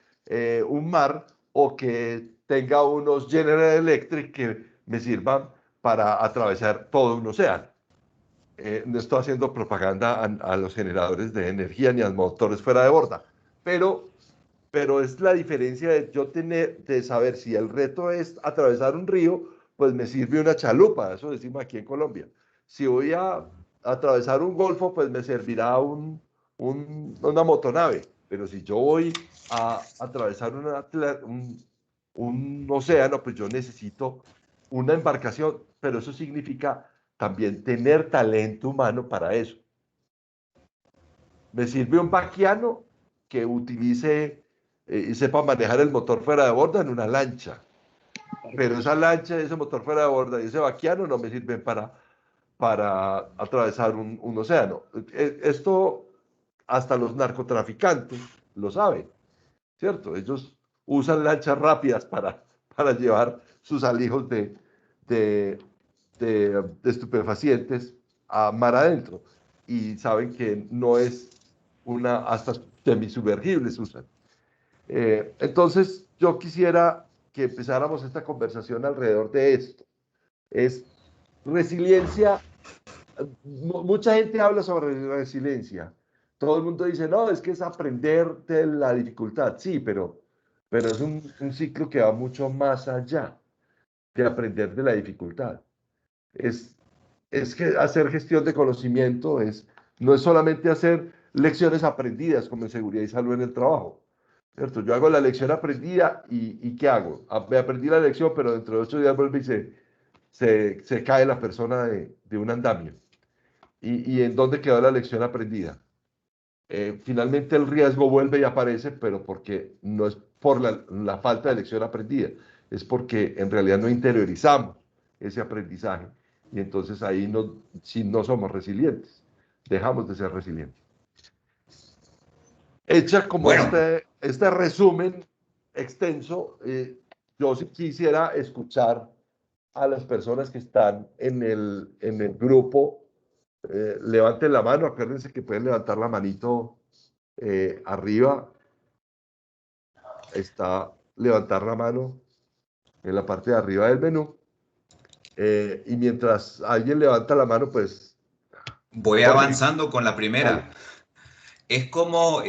S1: un mar, o que tenga unos General Electric que me sirvan para atravesar todo un océano. No estoy haciendo propaganda a los generadores de energía ni a los motores fuera de borda, pero es la diferencia de saber si el reto es atravesar un río, pues me sirve una chalupa, eso decimos aquí en Colombia. Si voy a atravesar un golfo, pues me servirá una motonave. Pero si yo voy a atravesar un océano, pues yo necesito una embarcación, pero eso significa también tener talento humano para eso. Me sirve un vaquiano que utilice y sepa manejar el motor fuera de borda en una lancha. Pero esa lancha, ese motor fuera de borda y ese vaquiano no me sirven para atravesar un océano. Esto hasta los narcotraficantes lo saben, ¿cierto? Ellos usan lanchas rápidas para llevar sus alijos de, de estupefacientes a mar adentro, y saben que no es hasta semisumergibles usan. Entonces, yo quisiera que empezáramos esta conversación alrededor de esto. Es resiliencia. Mucha gente habla sobre resiliencia. Todo el mundo dice, no, es que es aprender de la dificultad. Sí, pero es un ciclo que va mucho más allá de aprender de la dificultad. Es, es que hacer gestión de conocimiento no es solamente hacer lecciones aprendidas como en seguridad y salud en el trabajo, ¿cierto? Yo hago la lección aprendida y ¿qué hago? Me aprendí la lección, pero dentro de 8 días vuelve y se cae la persona de un andamio. ¿Y en dónde quedó la lección aprendida? Finalmente el riesgo vuelve y aparece, pero porque no es por la falta de lección aprendida, es porque en realidad no interiorizamos ese aprendizaje y entonces ahí si no somos resilientes, dejamos de ser resilientes. Hecha como
S2: Bueno,
S1: este resumen extenso, yo sí quisiera escuchar a las personas que están en el grupo. Levanten la mano, acuérdense que pueden levantar la manito arriba. Está levantar la mano en la parte de arriba del menú. Y mientras alguien levanta la mano, pues,
S2: voy
S1: Jorge,
S2: avanzando con la
S1: dale.
S2: primera. Es como,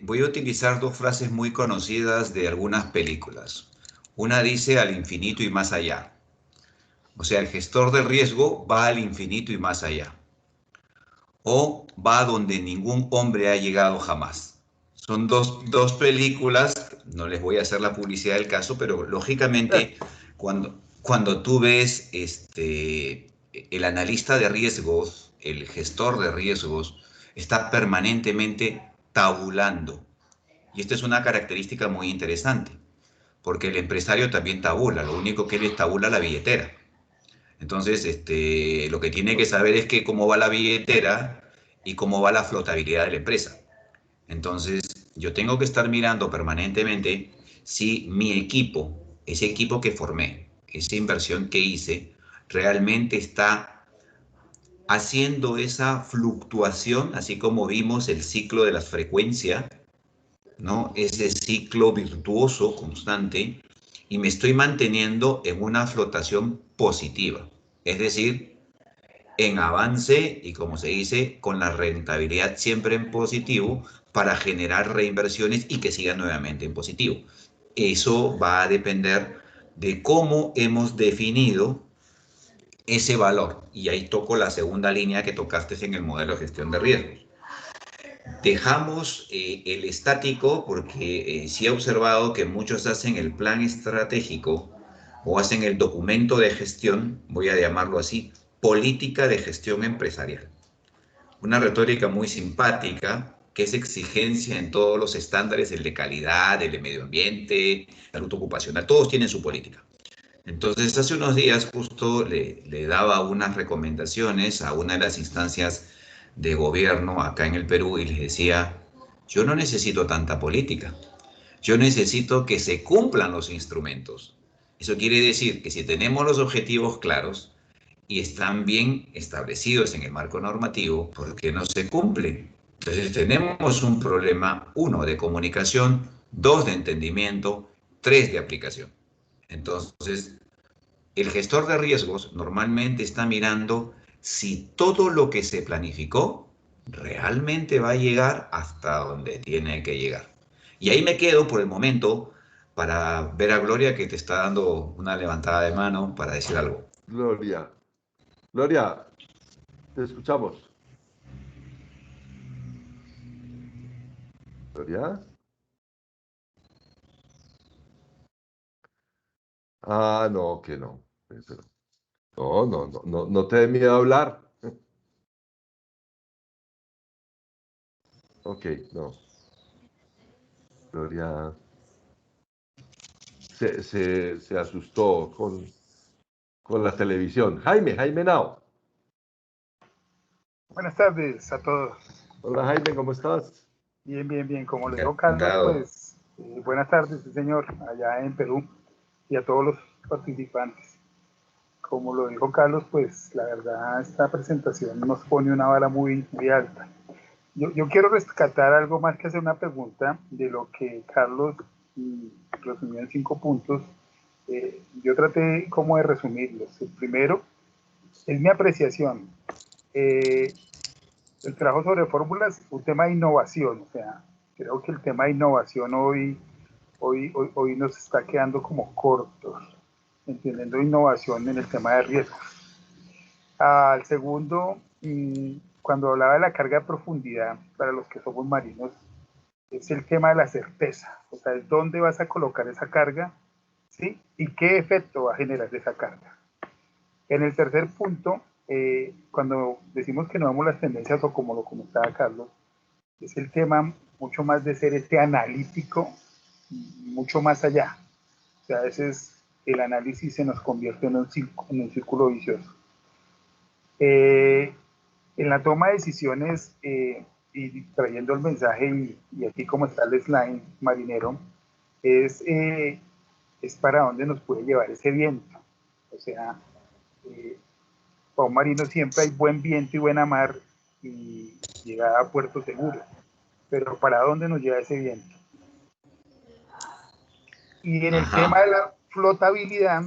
S2: voy a utilizar dos frases muy conocidas de algunas películas. Una dice al infinito y más allá. O sea, el gestor del riesgo va al infinito y más allá. O va donde ningún hombre ha llegado jamás. Son dos películas, no les voy a hacer la publicidad del caso, pero lógicamente cuando tú ves el analista de riesgos, el gestor de riesgos, está permanentemente tabulando. Y esta es una característica muy interesante, porque el empresario también tabula, lo único que él es tabula la billetera. Entonces, lo que tiene que saber es que cómo va la billetera y cómo va la flotabilidad de la empresa. Entonces, yo tengo que estar mirando permanentemente si mi equipo, ese equipo que formé, esa inversión que hice, realmente está haciendo esa fluctuación, así como vimos el ciclo de la frecuencia, ¿no? Ese ciclo virtuoso constante, y me estoy manteniendo en una flotación positiva. Es decir, en avance y, como se dice, con la rentabilidad siempre en positivo para generar reinversiones y que siga nuevamente en positivo. Eso va a depender de cómo hemos definido ese valor. Y ahí toco la segunda línea que tocaste en el modelo de gestión de riesgos. Dejamos el estático porque sí he observado que muchos hacen el plan estratégico o hacen el documento de gestión, voy a llamarlo así, política de gestión empresarial. Una retórica muy simpática, que es exigencia en todos los estándares, el de calidad, el de medio ambiente, la salud ocupacional, todos tienen su política. Entonces, hace unos días justo le daba unas recomendaciones a una de las instancias de gobierno acá en el Perú y les decía, yo no necesito tanta política, yo necesito que se cumplan los instrumentos. Eso quiere decir que si tenemos los objetivos claros y están bien establecidos en el marco normativo, ¿por qué no se cumplen? Entonces tenemos un problema, uno, de comunicación, dos, de entendimiento, tres, de aplicación. Entonces, el gestor de riesgos normalmente está mirando si todo lo que se planificó realmente va a llegar hasta donde tiene que llegar. Y ahí me quedo por el momento para ver a Gloria, que te está dando una levantada de mano para decir algo.
S1: Gloria. Gloria, te escuchamos. Gloria. Ah, no, que no. No, no, no, no, no te dé miedo a hablar. Ok, no. Gloria se asustó con la televisión. Jaime Nao.
S3: Buenas tardes a todos.
S1: Hola Jaime, ¿cómo estás?
S3: Bien, bien, bien. Como lo dijo Carlos,
S2: Encantado.
S3: pues buenas tardes, sí, señor, allá en Perú y a todos los participantes. Como lo dijo Carlos, pues la verdad esta presentación nos pone una vara muy, muy alta. Yo quiero rescatar algo más que hacer una pregunta de lo que Carlos resumió en 5 puntos. Yo traté como de resumirlos. El primero es mi apreciación. El trabajo sobre fórmulas, un tema de innovación. O sea, creo que el tema de innovación hoy nos está quedando como cortos, entendiendo innovación en el tema de riesgos. Al segundo, cuando hablaba de la carga de profundidad para los que somos marinos, es el tema de la certeza, o sea, es dónde vas a colocar esa carga, ¿sí? Y qué efecto va a generar esa carga. En el tercer punto, cuando decimos que no vemos las tendencias, o como lo comentaba Carlos, es el tema mucho más de ser este analítico, mucho más allá. O sea, a veces el análisis se nos convierte en un círculo vicioso. En la toma de decisiones, y trayendo el mensaje, y aquí como está el slide marinero, es para dónde nos puede llevar ese viento. O sea, para un marino siempre hay buen viento y buena mar y llegada a puerto seguro, pero ¿para dónde nos lleva ese viento? Y en el tema de la flotabilidad,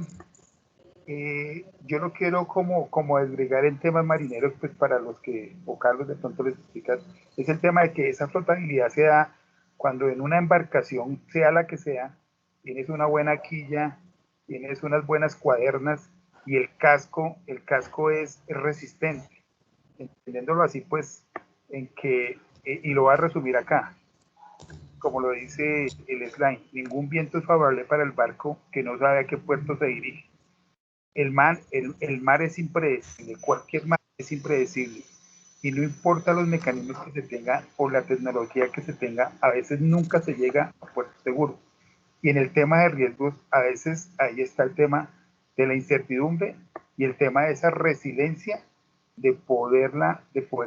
S3: yo no quiero como desgregar en temas marineros, pues para los que, o Carlos de pronto les explicas, es el tema de que esa flotabilidad se da cuando en una embarcación, sea la que sea, tienes una buena quilla, tienes unas buenas cuadernas y el casco es resistente. Entendiéndolo así, pues, en que, y lo voy a resumir acá, como lo dice el slide, ningún viento es favorable para el barco que no sabe a qué puerto se dirige. El mar es impredecible, cualquier mar es impredecible. Y no importa los mecanismos que se tengan o la tecnología que se tenga, a veces nunca se llega a puerto seguro. Y en el tema de riesgos, a veces ahí está el tema de la incertidumbre y el tema de esa resiliencia, de poder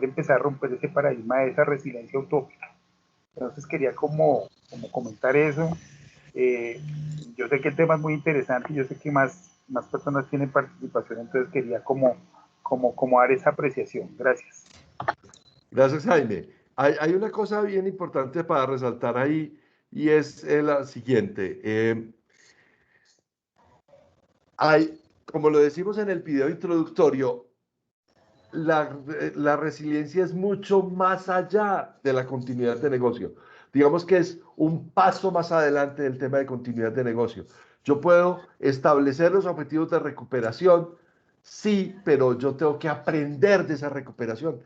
S3: empezar a romper ese paradigma de esa resiliencia utópica. Entonces quería como comentar eso. Yo sé que el tema es muy interesante, yo sé que más personas tienen participación, entonces quería como dar esa apreciación. Gracias.
S1: Gracias, Jaime. Hay una cosa bien importante para resaltar ahí y es la siguiente. Como lo decimos en el video introductorio, la resiliencia es mucho más allá de la continuidad de negocio. Digamos que es un paso más adelante del tema de continuidad de negocio. Yo puedo establecer los objetivos de recuperación, sí, pero yo tengo que aprender de esa recuperación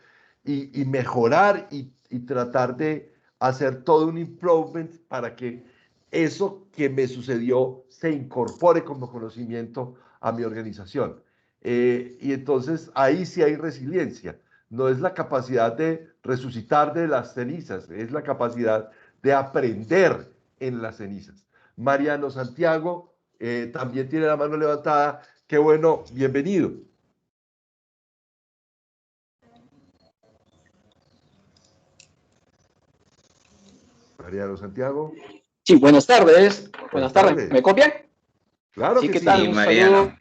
S1: y mejorar y tratar de hacer todo un improvement para que eso que me sucedió se incorpore como conocimiento a mi organización. Y entonces ahí sí hay resiliencia. No es la capacidad de resucitar de las cenizas, es la capacidad de aprender en las cenizas. Mariano Santiago también tiene la mano levantada. Qué bueno, bienvenido. Mariano Santiago.
S4: Sí, buenas tardes.
S1: Buenas tardes.
S4: ¿Me copian?
S1: Claro
S4: Sí,
S1: que
S4: ¿qué
S1: sí.
S4: tal?
S2: Sí, Mariano.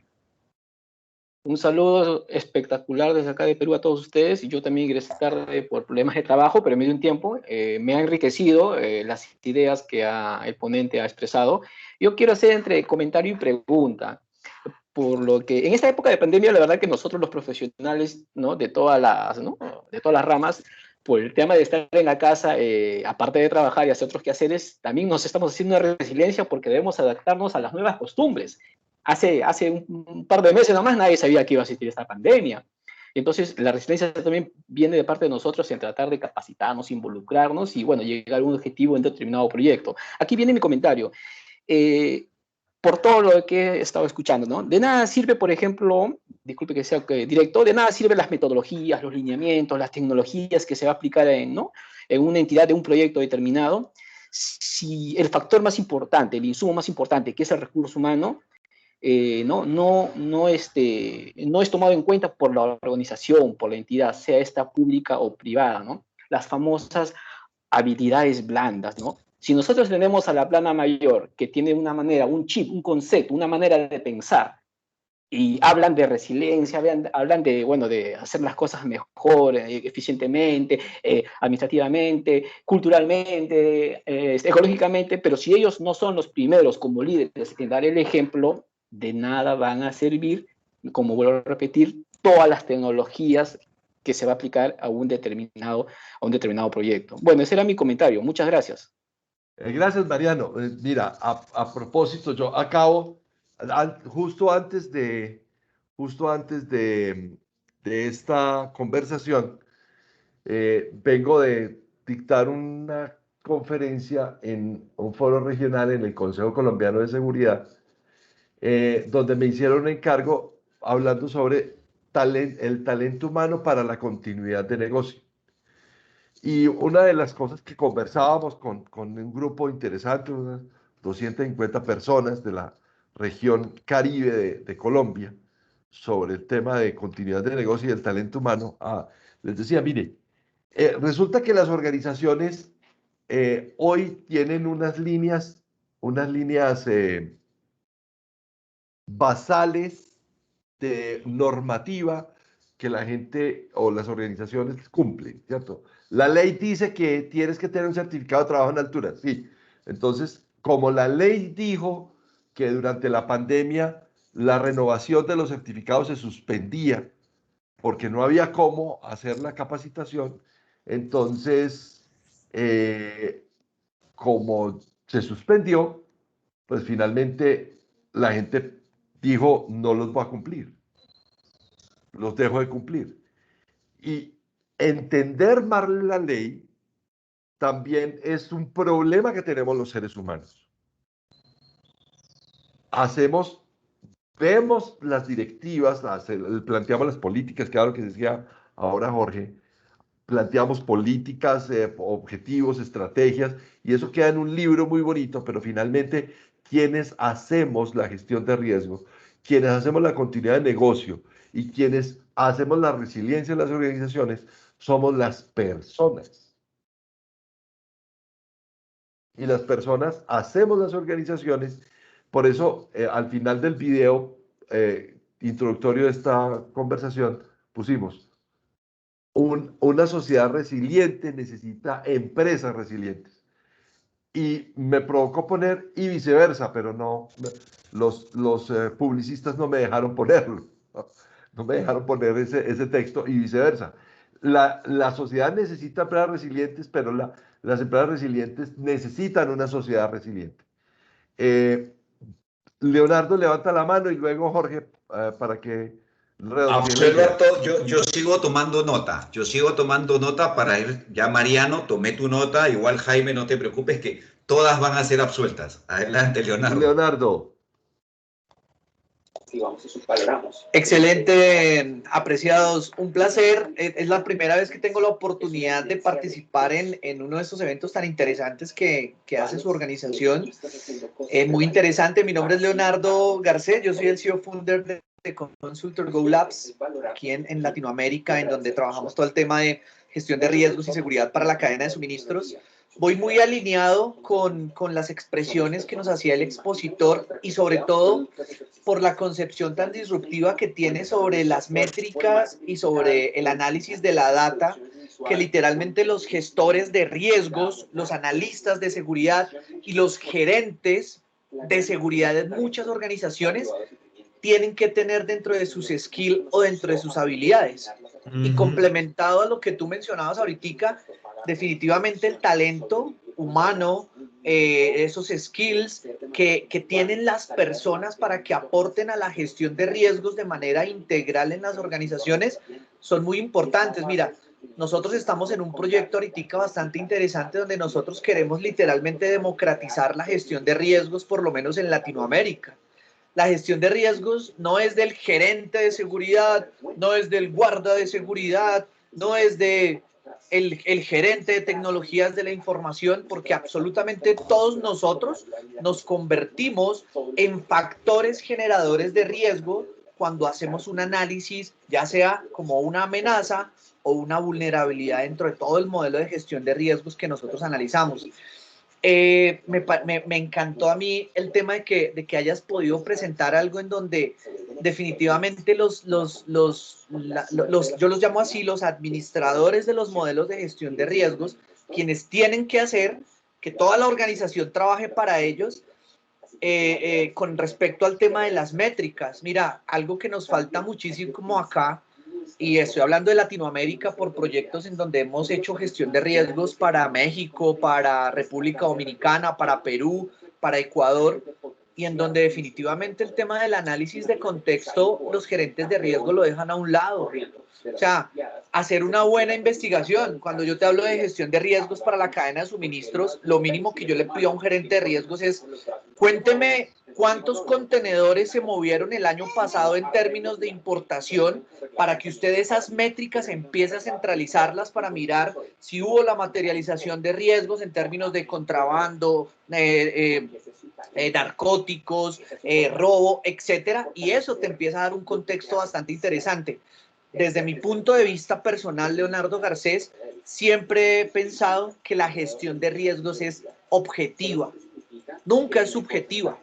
S4: Un saludo espectacular desde acá de Perú a todos ustedes. Yo también ingresé tarde por problemas de trabajo, pero me dio un tiempo. Me ha enriquecido las ideas que el ponente ha expresado. Yo quiero hacer entre comentario y pregunta. Por lo que en esta época de pandemia, la verdad que nosotros los profesionales, ¿no? De todas las ramas, por el tema de estar en la casa, aparte de trabajar y hacer otros quehaceres, también nos estamos haciendo una resiliencia porque debemos adaptarnos a las nuevas costumbres. Hace un par de meses nomás nadie sabía que iba a existir esta pandemia. Entonces, la resiliencia también viene de parte de nosotros en tratar de capacitarnos, involucrarnos y, bueno, llegar a un objetivo en determinado proyecto. Aquí viene mi comentario. Por todo lo que he estado escuchando, ¿no? De nada sirve, por ejemplo, disculpe que sea directo, de nada sirven las metodologías, los lineamientos, las tecnologías que se va a aplicar en una entidad de un proyecto determinado, si el factor más importante, el insumo más importante, que es el recurso humano, no es tomado en cuenta por la organización, por la entidad, sea esta pública o privada, ¿no? Las famosas habilidades blandas, ¿no? Si nosotros tenemos a la plana mayor que tiene una manera, un chip, un concepto, una manera de pensar, y hablan de resiliencia, hablan de, bueno, de hacer las cosas mejor, eficientemente, administrativamente, culturalmente, ecológicamente, pero si ellos no son los primeros como líderes en dar el ejemplo, de nada van a servir, como vuelvo a repetir, todas las tecnologías que se va a aplicar a un determinado proyecto. Bueno, ese era mi comentario. Muchas gracias.
S1: Gracias, Mariano. Mira, a propósito, yo acabo, justo antes de esta conversación, vengo de dictar una conferencia en un foro regional en el Consejo Colombiano de Seguridad, donde me hicieron un encargo hablando sobre el talento humano para la continuidad de negocio. Y una de las cosas que conversábamos con un grupo interesante, unas 250 personas de la región Caribe de Colombia, sobre el tema de continuidad de negocio y el talento humano, les decía, mire, resulta que las organizaciones hoy tienen unas líneas basales de normativa que la gente o las organizaciones cumplen, ¿cierto? La ley dice que tienes que tener un certificado de trabajo en altura, sí. Entonces, como la ley dijo que durante la pandemia la renovación de los certificados se suspendía porque no había cómo hacer la capacitación, entonces, como se suspendió, pues finalmente la gente dijo, no los voy a cumplir, los dejo de cumplir. Y entender mal la ley también es un problema que tenemos los seres humanos. Vemos las directivas, planteamos las políticas, claro que decía ahora Jorge, planteamos políticas, objetivos, estrategias, y eso queda en un libro muy bonito, pero finalmente quienes hacemos la gestión de riesgo, quienes hacemos la continuidad de negocio y quienes hacemos la resiliencia en las organizaciones, somos las personas. Y las personas hacemos las organizaciones. Por eso, al final del video introductorio de esta conversación, pusimos, una sociedad resiliente necesita empresas resilientes. Y me provocó poner y viceversa, pero no, los publicistas no me dejaron ponerlo. No me dejaron poner ese texto y viceversa. La sociedad necesita empresas resilientes, pero las empresas resilientes necesitan una sociedad resiliente. Leonardo levanta la mano y luego Jorge, para que redondeen la idea.
S2: Alberto, yo sigo tomando nota para ir, ya Mariano, tomé tu nota, igual Jaime, no te preocupes que todas van a ser absueltas. Adelante, Leonardo.
S1: Leonardo.
S5: Excelente, apreciados, un placer. Es la primera vez que tengo la oportunidad de participar en uno de estos eventos tan interesantes que hace su organización. Muy interesante, mi nombre es Leonardo Garcés, yo soy el CEO founder de Consultor Go Labs, aquí en Latinoamérica, en donde trabajamos todo el tema de gestión de riesgos y seguridad para la cadena de suministros. Voy muy alineado con las expresiones que nos hacía el expositor y sobre todo por la concepción tan disruptiva que tiene sobre las métricas y sobre el análisis de la data, que literalmente los gestores de riesgos, los analistas de seguridad y los gerentes de seguridad en muchas organizaciones tienen que tener dentro de sus skills o dentro de sus habilidades. Y complementado a lo que tú mencionabas ahorita, definitivamente el talento humano, esos skills que tienen las personas para que aporten a la gestión de riesgos de manera integral en las organizaciones son muy importantes. Mira, nosotros estamos en un proyecto ahorita bastante interesante donde nosotros queremos literalmente democratizar la gestión de riesgos, por lo menos en Latinoamérica. La gestión de riesgos no es del gerente de seguridad, no es del guarda de seguridad, no es de el gerente de tecnologías de la información, porque absolutamente todos nosotros nos convertimos en factores generadores de riesgo cuando hacemos un análisis, ya sea como una amenaza o una vulnerabilidad dentro de todo el modelo de gestión de riesgos que nosotros analizamos. Me encantó a mí el tema de que hayas podido presentar algo en donde definitivamente yo los llamo así, los administradores de los modelos de gestión de riesgos, quienes tienen que hacer que toda la organización trabaje para ellos, con respecto al tema de las métricas. Mira, algo que nos falta muchísimo acá, y estoy hablando de Latinoamérica por proyectos en donde hemos hecho gestión de riesgos para México, para República Dominicana, para Perú, para Ecuador, y en donde definitivamente el tema del análisis de contexto, los gerentes de riesgo lo dejan a un lado. O sea, hacer una buena investigación. Cuando yo te hablo de gestión de riesgos para la cadena de suministros, lo mínimo que yo le pido a un gerente de riesgos es: cuénteme cuántos contenedores se movieron el año pasado en términos de importación, para que usted esas métricas empiece a centralizarlas para mirar si hubo la materialización de riesgos en términos de contrabando, narcóticos, robo, etcétera, y eso te empieza a dar un contexto bastante interesante. Desde mi punto de vista personal, Leonardo Garcés, siempre he pensado que la gestión de riesgos es objetiva, nunca es subjetiva.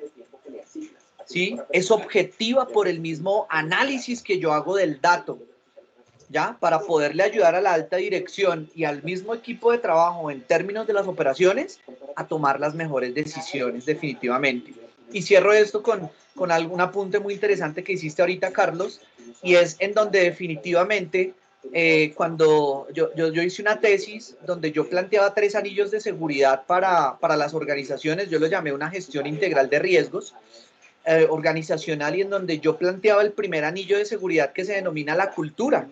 S5: ¿Sí? Es objetiva por el mismo análisis que yo hago del dato, ¿ya? Para poderle ayudar a la alta dirección y al mismo equipo de trabajo en términos de las operaciones a tomar las mejores decisiones, definitivamente. Y cierro esto con algún apunte muy interesante que hiciste ahorita, Carlos, y es en donde definitivamente, cuando yo hice una tesis donde yo planteaba 3 anillos de seguridad para las organizaciones, yo lo llamé una gestión integral de riesgos, organizacional, y en donde yo planteaba el primer anillo de seguridad, que se denomina la cultura.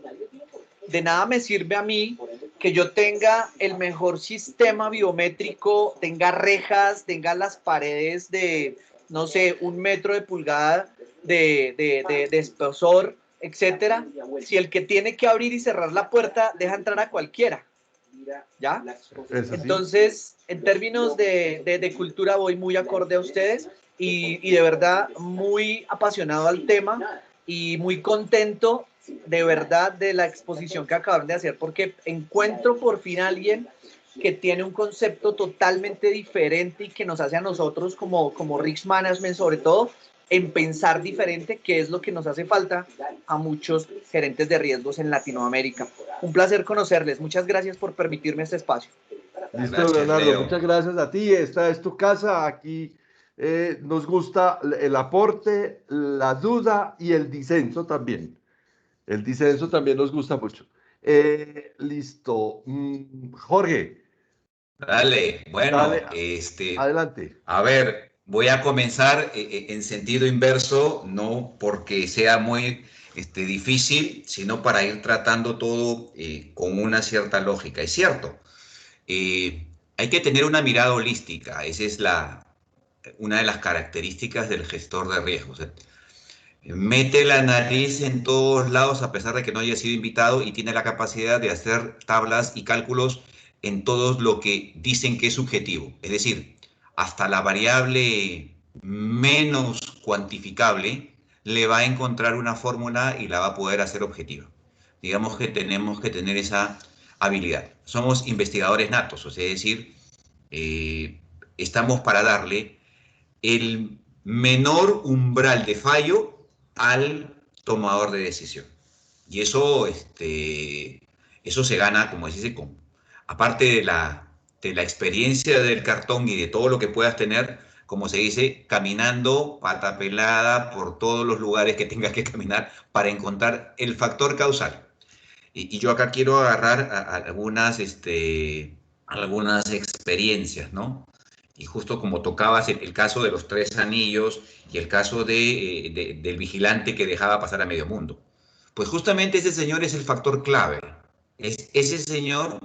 S5: De nada me sirve a mí que yo tenga el mejor sistema biométrico, tenga rejas, tenga las paredes de, no sé, 1 metro de pulgada de espesor, etcétera, si el que tiene que abrir y cerrar la puerta deja entrar a cualquiera. ¿Ya? Entonces, en términos de cultura, voy muy acorde a ustedes, y de verdad muy apasionado al tema y muy contento de verdad de la exposición que acaban de hacer, porque encuentro por fin a alguien que tiene un concepto totalmente diferente y que nos hace a nosotros como Risk Management, sobre todo, en pensar diferente, que es lo que nos hace falta a muchos gerentes de riesgos en Latinoamérica. Un placer conocerles. Muchas gracias por permitirme este espacio.
S1: Listo,
S2: Gracias,
S1: Leonardo.
S2: Leo.
S1: Muchas gracias a ti. Esta es tu casa. Aquí nos gusta el aporte, la duda y el disenso también. El disenso también nos gusta mucho. Listo. Jorge,
S2: Dale, bueno,
S1: dale, adelante.
S2: a ver, voy a comenzar en sentido inverso, no porque sea muy difícil, sino para ir tratando todo con una cierta lógica. Es cierto, hay que tener una mirada holística, esa es una de las características del gestor de riesgos. Mete la nariz en todos lados a pesar de que no haya sido invitado, y tiene la capacidad de hacer tablas y cálculos en todo lo que dicen que es subjetivo. Es decir, hasta la variable menos cuantificable le va a encontrar una fórmula y la va a poder hacer objetiva. Digamos que tenemos que tener esa habilidad. Somos investigadores natos, o sea, es decir, estamos para darle el menor umbral de fallo al tomador de decisión. Y eso, eso se gana, como se dice, aparte de la experiencia del cartón y de todo lo que puedas tener, como se dice, caminando pata pelada por todos los lugares que tengas que caminar para encontrar el factor causal. Y yo acá quiero agarrar algunas experiencias, ¿no? Y justo como tocabas el caso de los 3 anillos y el caso del vigilante que dejaba pasar a medio mundo. Pues justamente ese señor es el factor clave. Ese señor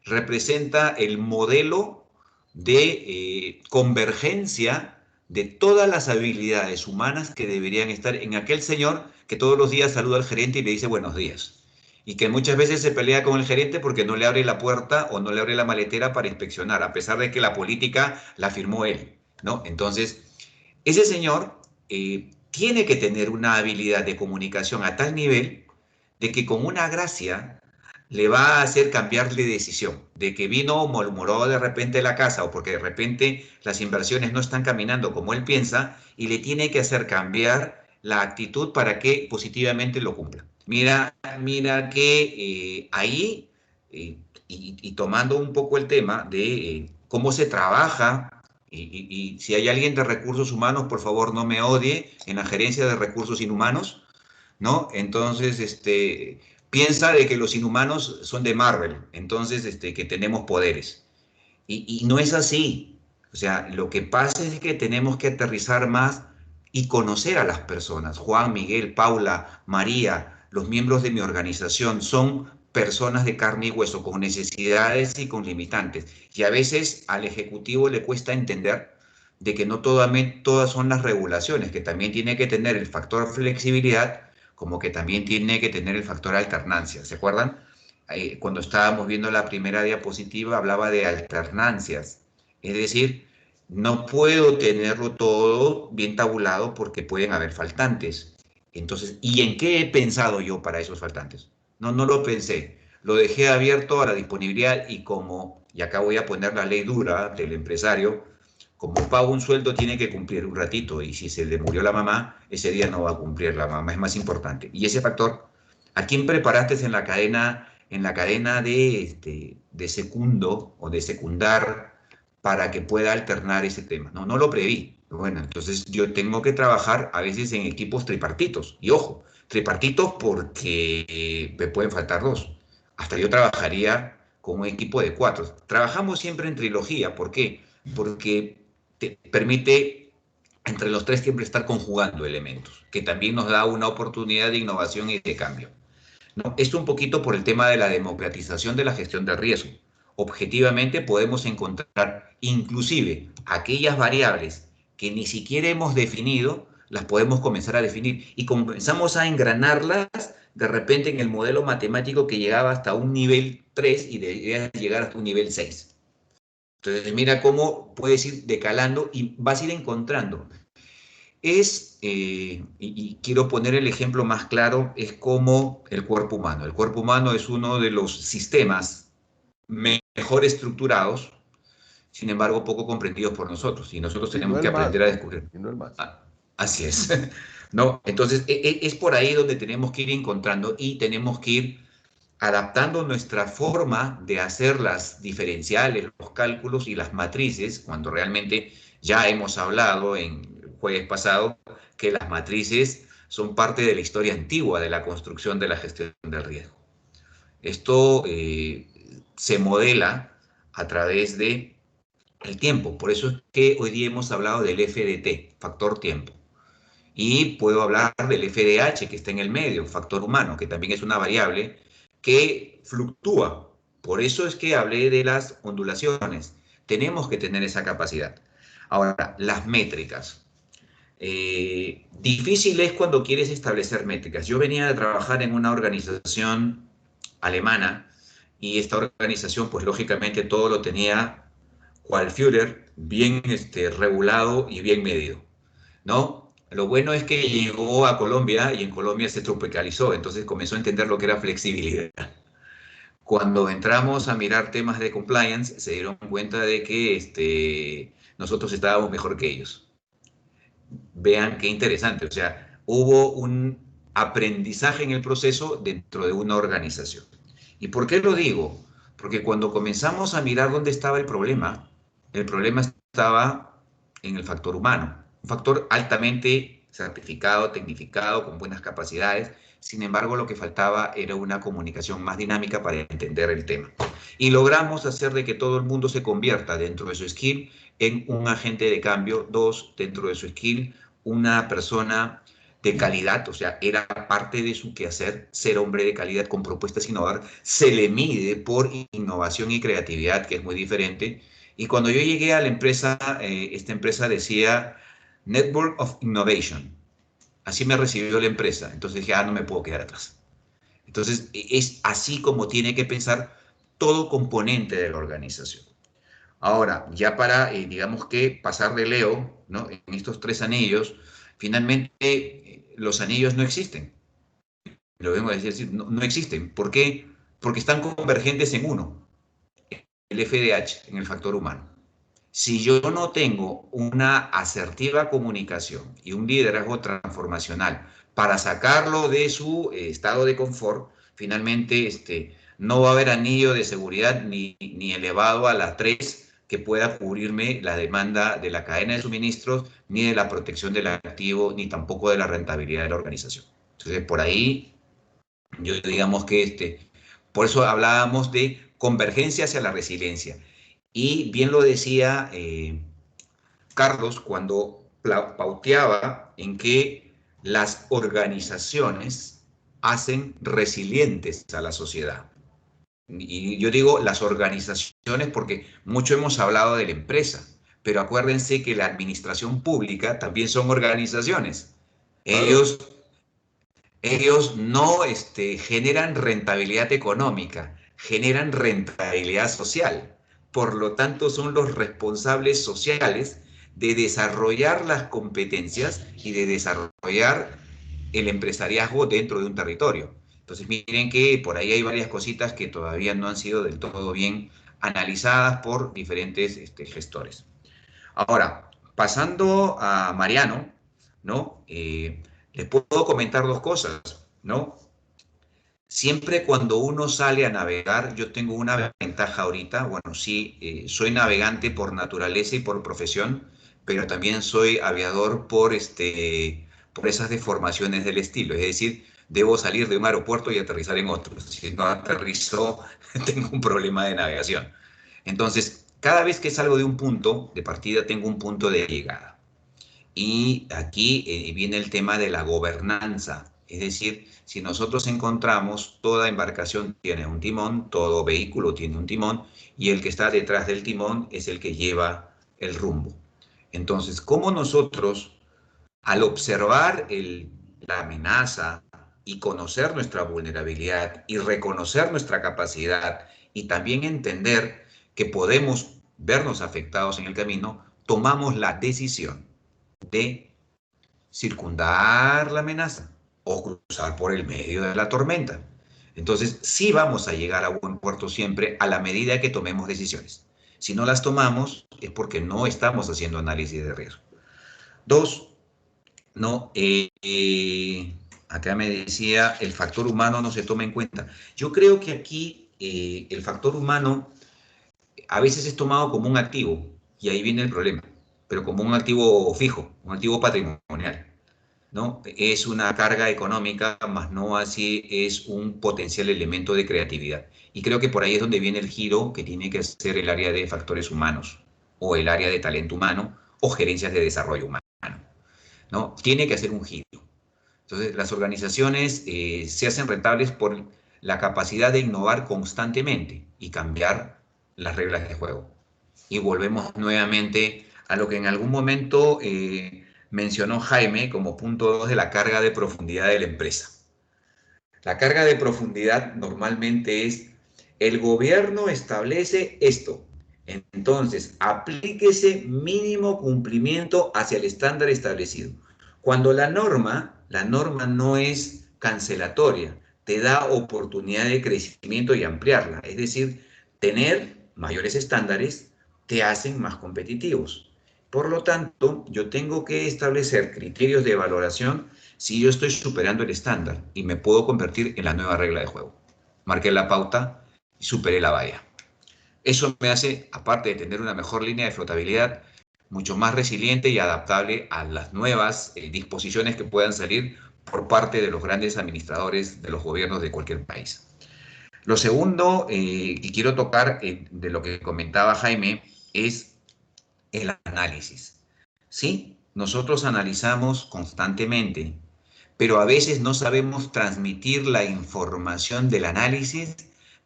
S2: representa el modelo de convergencia de todas las habilidades humanas que deberían estar en aquel señor que todos los días saluda al gerente y le dice buenos días. Y que muchas veces se pelea con el gerente porque no le abre la puerta o no le abre la maletera para inspeccionar, a pesar de que la política la firmó él, ¿no? Entonces, ese señor tiene que tener una habilidad de comunicación a tal nivel de que con una gracia le va a hacer cambiar de decisión, de que vino malhumorado de repente de la casa o porque de repente las inversiones no están caminando como él piensa y le tiene que hacer cambiar la actitud para que positivamente lo cumpla. Mira que ahí, y tomando un poco el tema de cómo se trabaja, y si hay alguien de recursos humanos, por favor no me odie, en la gerencia de recursos inhumanos, ¿no? Entonces, piensa de que los inhumanos son de Marvel, entonces, que tenemos poderes. Y no es así. O sea, lo que pasa es que tenemos que aterrizar más y conocer a las personas. Juan, Miguel, Paula, María, los miembros de mi organización son personas de carne y hueso, con necesidades y con limitantes. Y a veces al ejecutivo le cuesta entender de que no todas son las regulaciones, que también tiene que tener el factor flexibilidad, como que también tiene que tener el factor alternancia. ¿Se acuerdan? Cuando estábamos viendo la primera diapositiva, hablaba de alternancias. Es decir, no puedo tenerlo todo bien tabulado porque pueden haber faltantes. Entonces, ¿y en qué he pensado yo para esos faltantes? No lo pensé. Lo dejé abierto a la disponibilidad y acá voy a poner la ley dura del empresario, como pago un sueldo tiene que cumplir un ratito y si se le murió la mamá, ese día no va a cumplir la mamá, es más importante. Y ese factor, ¿a quién preparaste en la cadena de secundo o de secundar para que pueda alternar ese tema? No lo preví. Bueno, entonces yo tengo que trabajar a veces en equipos tripartitos. Y ojo, tripartitos porque me pueden faltar dos. Hasta yo trabajaría con un equipo de 4. Trabajamos siempre en trilogía. ¿Por qué? Porque te permite entre los tres siempre estar conjugando elementos, que también nos da una oportunidad de innovación y de cambio, ¿no? Esto un poquito por el tema de la democratización de la gestión del riesgo. Objetivamente podemos encontrar inclusive aquellas variables que ni siquiera hemos definido, las podemos comenzar a definir y comenzamos a engranarlas de repente en el modelo matemático que llegaba hasta un nivel 3 y debía llegar hasta un nivel 6. Entonces, mira cómo puedes ir decalando y vas a ir encontrando. Y quiero poner el ejemplo más claro, es como el cuerpo humano. El cuerpo humano es uno de los sistemas mejor estructurados, sin embargo, poco comprendidos por nosotros. Y nosotros tenemos que aprender a descubrir.
S1: Y no el más.
S2: Así es. ¿No? Entonces, es por ahí donde tenemos que ir encontrando y tenemos que ir adaptando nuestra forma de hacer las diferenciales, los cálculos y las matrices, cuando realmente ya hemos hablado en el jueves pasado que las matrices son parte de la historia antigua de la construcción de la gestión del riesgo. Esto se modela a través de el tiempo, por eso es que hoy día hemos hablado del FDT, factor tiempo. Y puedo hablar del FDH, que está en el medio, factor humano, que también es una variable que fluctúa. Por eso es que hablé de las ondulaciones. Tenemos que tener esa capacidad. Ahora, las métricas. Difícil es cuando quieres establecer métricas. Yo venía de trabajar en una organización alemana y esta organización, pues lógicamente todo lo tenía cual Führer, bien regulado y bien medido, ¿no? Lo bueno es que llegó a Colombia y en Colombia se tropicalizó, entonces comenzó a entender lo que era flexibilidad. Cuando entramos a mirar temas de compliance, se dieron cuenta de que nosotros estábamos mejor que ellos. Vean qué interesante, o sea, hubo un aprendizaje en el proceso dentro de una organización. ¿Y por qué lo digo? Porque cuando comenzamos a mirar dónde estaba el problema estaba en el factor humano, un factor altamente certificado, tecnificado, con buenas capacidades. Sin embargo, lo que faltaba era una comunicación más dinámica para entender el tema. Y logramos hacer de que todo el mundo se convierta dentro de su skill en un agente de cambio, dos, dentro de su skill, una persona de calidad, o sea, era parte de su quehacer ser hombre de calidad con propuestas innovadoras, se le mide por innovación y creatividad, que es muy diferente. Y cuando yo llegué a la empresa, esta empresa decía Network of Innovation. Así me recibió la empresa. Entonces dije, no me puedo quedar atrás. Entonces, es así como tiene que pensar todo componente de la organización. Ahora, ya para, digamos que pasar de Leo, ¿no? En estos 3 anillos, finalmente los anillos no existen. Lo vengo a decir, no existen. ¿Por qué? porque están convergentes en uno, el FDH, en el factor humano. Si yo no tengo una asertiva comunicación y un liderazgo transformacional para sacarlo de su estado de confort, finalmente no va a haber anillo de seguridad ni elevado a la 3 que pueda cubrirme la demanda de la cadena de suministros, ni de la protección del activo, ni tampoco de la rentabilidad de la organización. Entonces, por ahí, yo digamos que por eso hablábamos de convergencia hacia la resiliencia. Y bien lo decía Carlos cuando pauteaba en que las organizaciones hacen resilientes a la sociedad. Y yo digo las organizaciones porque mucho hemos hablado de la empresa, pero acuérdense que la administración pública también son organizaciones. Ellos no generan rentabilidad económica, generan rentabilidad social. Por lo tanto, son los responsables sociales de desarrollar las competencias y de desarrollar el empresariazgo dentro de un territorio. Entonces, miren que por ahí hay varias cositas que todavía no han sido del todo bien analizadas por diferentes gestores. Ahora, pasando a Mariano, ¿no? Les puedo comentar dos cosas, ¿no? Siempre cuando uno sale a navegar, yo tengo una ventaja ahorita, bueno, sí, soy navegante por naturaleza y por profesión, pero también soy aviador por esas deformaciones del estilo, es decir, debo salir de un aeropuerto y aterrizar en otro. Si no aterrizo, tengo un problema de navegación. Entonces, cada vez que salgo de un punto de partida, tengo un punto de llegada. Y aquí viene el tema de la gobernanza. Es decir, si nosotros encontramos, toda embarcación tiene un timón, todo vehículo tiene un timón, y el que está detrás del timón es el que lleva el rumbo. Entonces, ¿cómo nosotros, al observar la amenaza y conocer nuestra vulnerabilidad y reconocer nuestra capacidad y también entender que podemos vernos afectados en el camino, tomamos la decisión de circundar la amenaza o cruzar por el medio de la tormenta? Entonces, sí vamos a llegar a buen puerto siempre a la medida que tomemos decisiones. Si no las tomamos, es porque no estamos haciendo análisis de riesgo. Dos, no, acá me decía, el factor humano no se toma en cuenta. Yo creo que aquí el factor humano a veces es tomado como un activo, y ahí viene el problema, pero como un activo fijo, un activo patrimonial, ¿no? Es una carga económica, más no así es un potencial elemento de creatividad. Y creo que por ahí es donde viene el giro que tiene que hacer el área de factores humanos, o el área de talento humano, o gerencias de desarrollo humano, ¿no? Tiene que hacer un giro. Entonces, las organizaciones se hacen rentables por la capacidad de innovar constantemente y cambiar las reglas de juego. Y volvemos nuevamente a lo que en algún momento mencionó Jaime como punto 2 de la carga de profundidad de la empresa. La carga de profundidad normalmente es: el gobierno establece esto, entonces aplíquese mínimo cumplimiento hacia el estándar establecido. Cuando la norma no es cancelatoria, te da oportunidad de crecimiento y ampliarla. Es decir, tener mayores estándares te hacen más competitivos. Por lo tanto, yo tengo que establecer criterios de valoración si yo estoy superando el estándar y me puedo convertir en la nueva regla de juego. Marqué la pauta y superé la valla. Eso me hace, aparte de tener una mejor línea de flotabilidad, mucho más resiliente y adaptable a las nuevas disposiciones que puedan salir por parte de los grandes administradores de los gobiernos de cualquier país. Lo segundo que quiero tocar de lo que comentaba Jaime es el análisis. Sí, nosotros analizamos constantemente, pero a veces no sabemos transmitir la información del análisis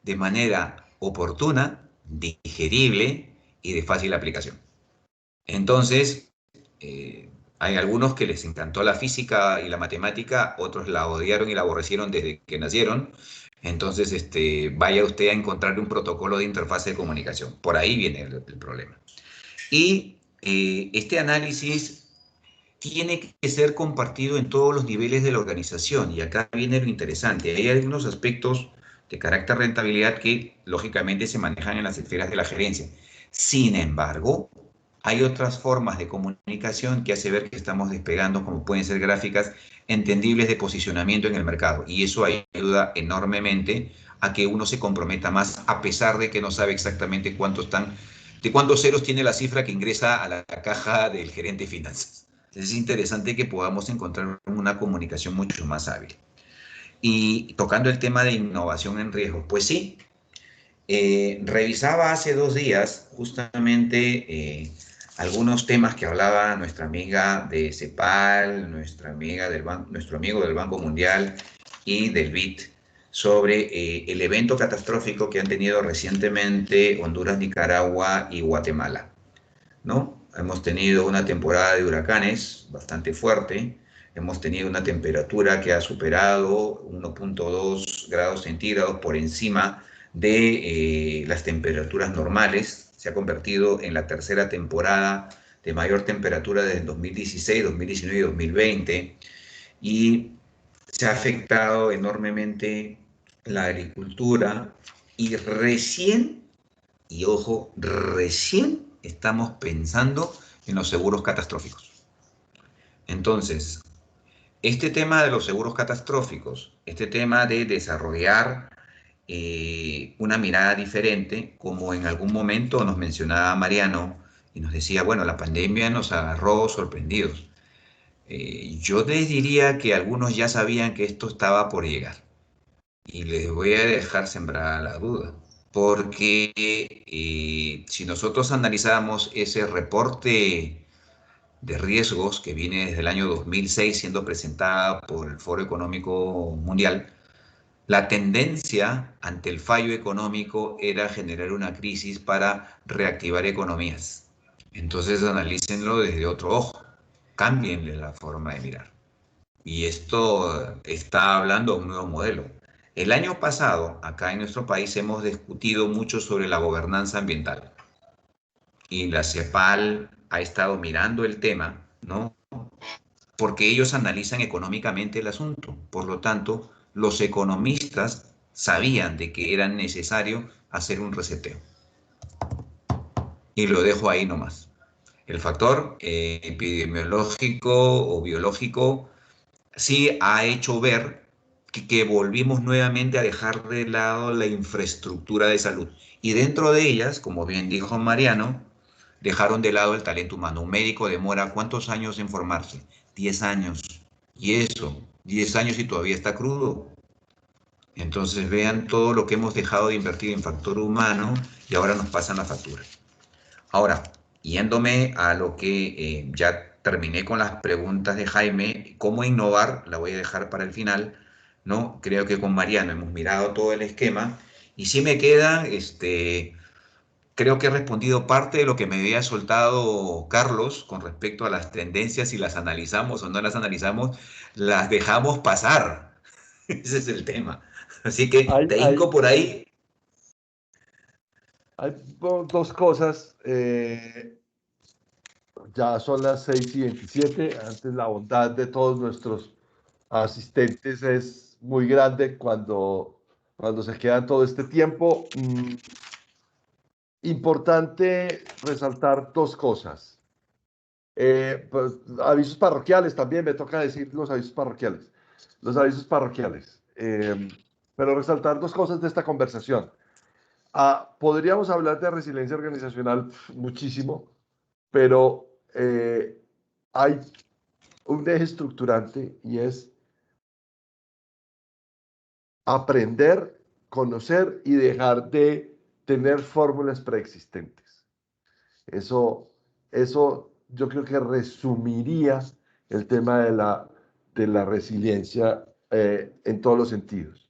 S2: de manera oportuna, digerible y de fácil aplicación. Entonces, hay algunos que les encantó la física y la matemática, otros la odiaron y la aborrecieron desde que nacieron. Entonces, vaya usted a encontrar un protocolo de interfaz de comunicación. Por ahí viene el problema. Y este análisis tiene que ser compartido en todos los niveles de la organización. Y acá viene lo interesante. Hay algunos aspectos de carácter rentabilidad que lógicamente se manejan en las esferas de la gerencia. Sin embargo, hay otras formas de comunicación que hace ver que estamos despegando, como pueden ser gráficas entendibles de posicionamiento en el mercado. Y eso ayuda enormemente a que uno se comprometa más, a pesar de que no sabe exactamente de cuántos ceros tiene la cifra que ingresa a la caja del gerente de finanzas. Entonces es interesante que podamos encontrar una comunicación mucho más hábil. Y tocando el tema de innovación en riesgo, pues sí, revisaba hace 2 días justamente algunos temas que hablaba nuestra amiga de CEPAL, nuestro amigo del Banco Mundial y del BID sobre el evento catastrófico que han tenido recientemente Honduras, Nicaragua y Guatemala, ¿no? Hemos tenido una temporada de huracanes bastante fuerte, hemos tenido una temperatura que ha superado 1.2 grados centígrados por encima de las temperaturas normales. Se ha convertido en la tercera temporada de mayor temperatura desde el 2016, 2019 y 2020, y se ha afectado enormemente la agricultura y recién, y ojo, recién estamos pensando en los seguros catastróficos. Entonces, este tema de los seguros catastróficos, este tema de desarrollar una mirada diferente, como en algún momento nos mencionaba Mariano y nos decía, bueno, la pandemia nos agarró sorprendidos. Yo les diría que algunos ya sabían que esto estaba por llegar y les voy a dejar sembrada la duda, porque si nosotros analizamos ese reporte de riesgos que viene desde el año 2006 siendo presentada por el Foro Económico Mundial, la tendencia ante el fallo económico era generar una crisis para reactivar economías. Entonces analícenlo desde otro ojo, cámbienle la forma de mirar. Y esto está hablando de un nuevo modelo. El año pasado, acá en nuestro país, hemos discutido mucho sobre la gobernanza ambiental. Y la CEPAL ha estado mirando el tema, ¿no? Porque ellos analizan económicamente el asunto. Por lo tanto, los economistas sabían de que era necesario hacer un reseteo. Y lo dejo ahí nomás. El factor epidemiológico o biológico sí ha hecho ver que volvimos nuevamente a dejar de lado la infraestructura de salud. Y dentro de ellas, como bien dijo Mariano, dejaron de lado el talento humano. Un médico demora ¿cuántos años en formarse? 10 años. Y eso, 10 años y todavía está crudo. Entonces vean todo lo que hemos dejado de invertir en factor humano y ahora nos pasan la factura. Ahora, yéndome a lo que ya terminé con las preguntas de Jaime, cómo innovar, la voy a dejar para el final, ¿no? Creo que con Mariano hemos mirado todo el esquema y sí me queda, creo que he respondido parte de lo que me había soltado Carlos con respecto a las tendencias, si las analizamos o no las analizamos, las dejamos pasar. Ese es el tema. Así que te hinco por ahí.
S1: Hay dos cosas. Ya son las 6:27. Antes, la bondad de todos nuestros asistentes es muy grande cuando se quedan todo este tiempo. Importante resaltar dos cosas. Pues, avisos parroquiales también, me toca decir los avisos parroquiales. Los avisos parroquiales. Pero resaltar dos cosas de esta conversación. Podríamos hablar de resiliencia organizacional muchísimo, pero hay un eje estructurante y es aprender, conocer y dejar de tener fórmulas preexistentes. Eso yo creo que resumiría el tema de la resiliencia en todos los sentidos.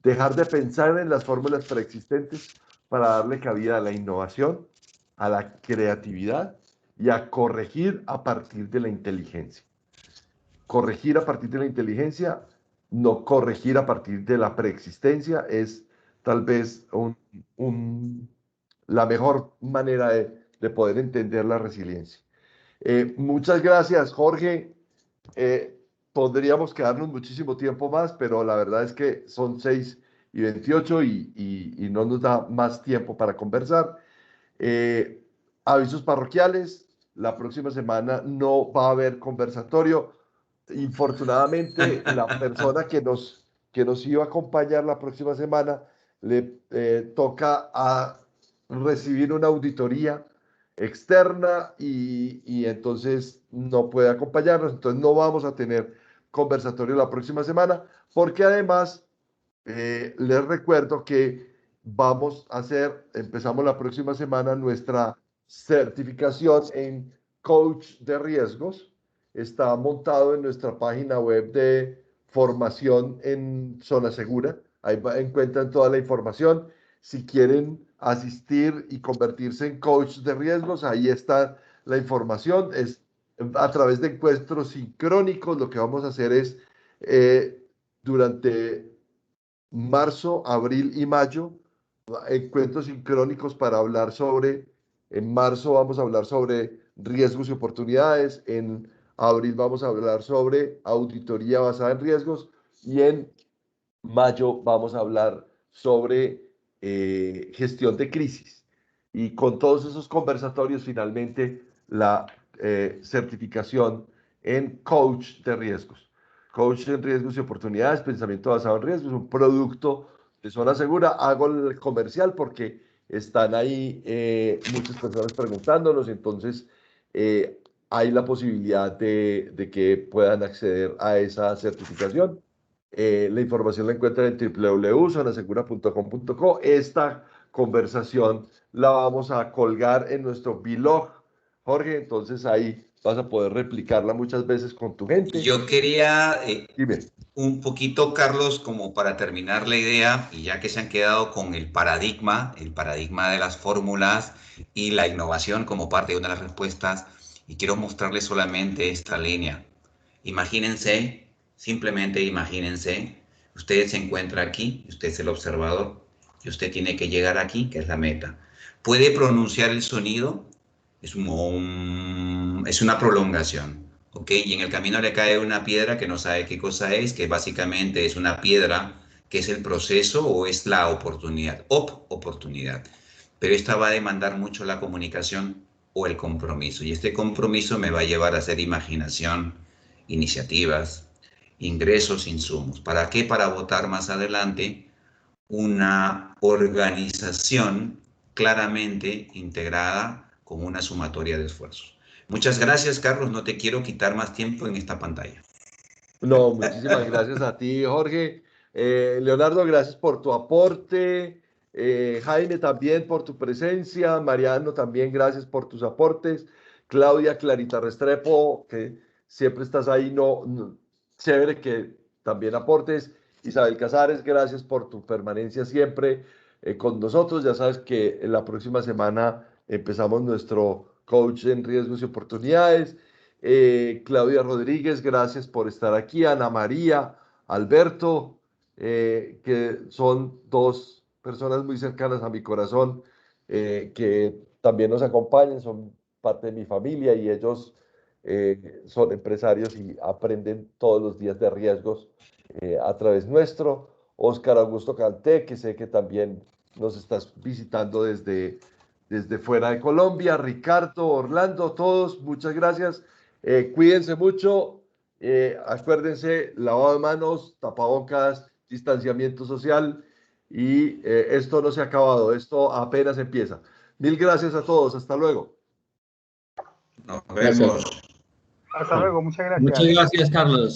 S1: Dejar de pensar en las fórmulas preexistentes para darle cabida a la innovación, a la creatividad y a corregir a partir de la inteligencia. Corregir a partir de la inteligencia, no corregir a partir de la preexistencia, es tal vez la mejor manera de poder entender la resiliencia. Muchas gracias, Jorge. Podríamos quedarnos muchísimo tiempo más, pero la verdad es que son 6 y 28 y no nos da más tiempo para conversar. Avisos parroquiales, la próxima semana no va a haber conversatorio. Infortunadamente, la persona que nos iba a acompañar la próxima semana le toca a recibir una auditoría externa y entonces no puede acompañarnos, entonces no vamos a tener conversatorio la próxima semana, porque además les recuerdo que empezamos la próxima semana nuestra certificación en coach de riesgos. Está montado en nuestra página web de formación en Zona Segura. Ahí encuentran toda la información. Si quieren asistir y convertirse en coach de riesgos, ahí está la información. Es a través de encuentros sincrónicos. Lo que vamos a hacer es durante marzo, abril y mayo, encuentros sincrónicos para hablar en marzo vamos a hablar sobre riesgos y oportunidades, en abril vamos a hablar sobre auditoría basada en riesgos y en mayo vamos a hablar sobre gestión de crisis. Y con todos esos conversatorios, finalmente, la certificación en coach de riesgos. Coach en riesgos y oportunidades, pensamiento basado en riesgos, un producto de Zona Segura. Hago el comercial porque están ahí muchas personas preguntándonos, entonces hay la posibilidad de que puedan acceder a esa certificación. La información la encuentran en www.zonasegura.com.co. Esta conversación la vamos a colgar en nuestro blog, Jorge, entonces ahí vas a poder replicarla muchas veces con tu gente.
S2: Yo quería
S1: Dime.
S2: un poquito, Carlos, como para terminar la idea, y ya que se han quedado con el paradigma de las fórmulas y la innovación como parte de una de las respuestas, y quiero mostrarles solamente esta línea. Imagínense, simplemente imagínense, usted se encuentra aquí, usted es el observador, y usted tiene que llegar aquí, que es la meta. ¿Puede pronunciar el sonido? Es una prolongación. ¿Ok? Y en el camino le cae una piedra que no sabe qué cosa es, que básicamente es una piedra, que es el proceso o es la oportunidad, oportunidad. Pero esta va a demandar mucho la comunicación o el compromiso. Y este compromiso me va a llevar a hacer imaginación, iniciativas, ingresos, insumos. ¿Para qué? Para votar más adelante una organización claramente integrada con una sumatoria de esfuerzos. Muchas gracias, Carlos. No te quiero quitar más tiempo en esta pantalla.
S1: No, muchísimas gracias a ti, Jorge. Leonardo, gracias por tu aporte. Jaime, también por tu presencia. Mariano, también gracias por tus aportes. Claudia, Clarita Restrepo, que siempre estás ahí, chévere que también aportes. Isabel Casares, gracias por tu permanencia siempre con nosotros. Ya sabes que en la próxima semana empezamos nuestro coach en riesgos y oportunidades. Claudia Rodríguez, gracias por estar aquí. Ana María, Alberto, que son dos personas muy cercanas a mi corazón, que también nos acompañan, son parte de mi familia y ellos son empresarios y aprenden todos los días de riesgos a través nuestro. Óscar Augusto Canté, que sé que también nos estás visitando desde fuera de Colombia. Ricardo, Orlando, todos, muchas gracias. Cuídense mucho, acuérdense, lavado de manos, tapabocas, distanciamiento social y esto no se ha acabado, esto apenas empieza. Mil gracias a todos, hasta luego.
S2: Nos vemos.
S3: Hasta luego, muchas gracias.
S6: Muchas gracias, Carlos.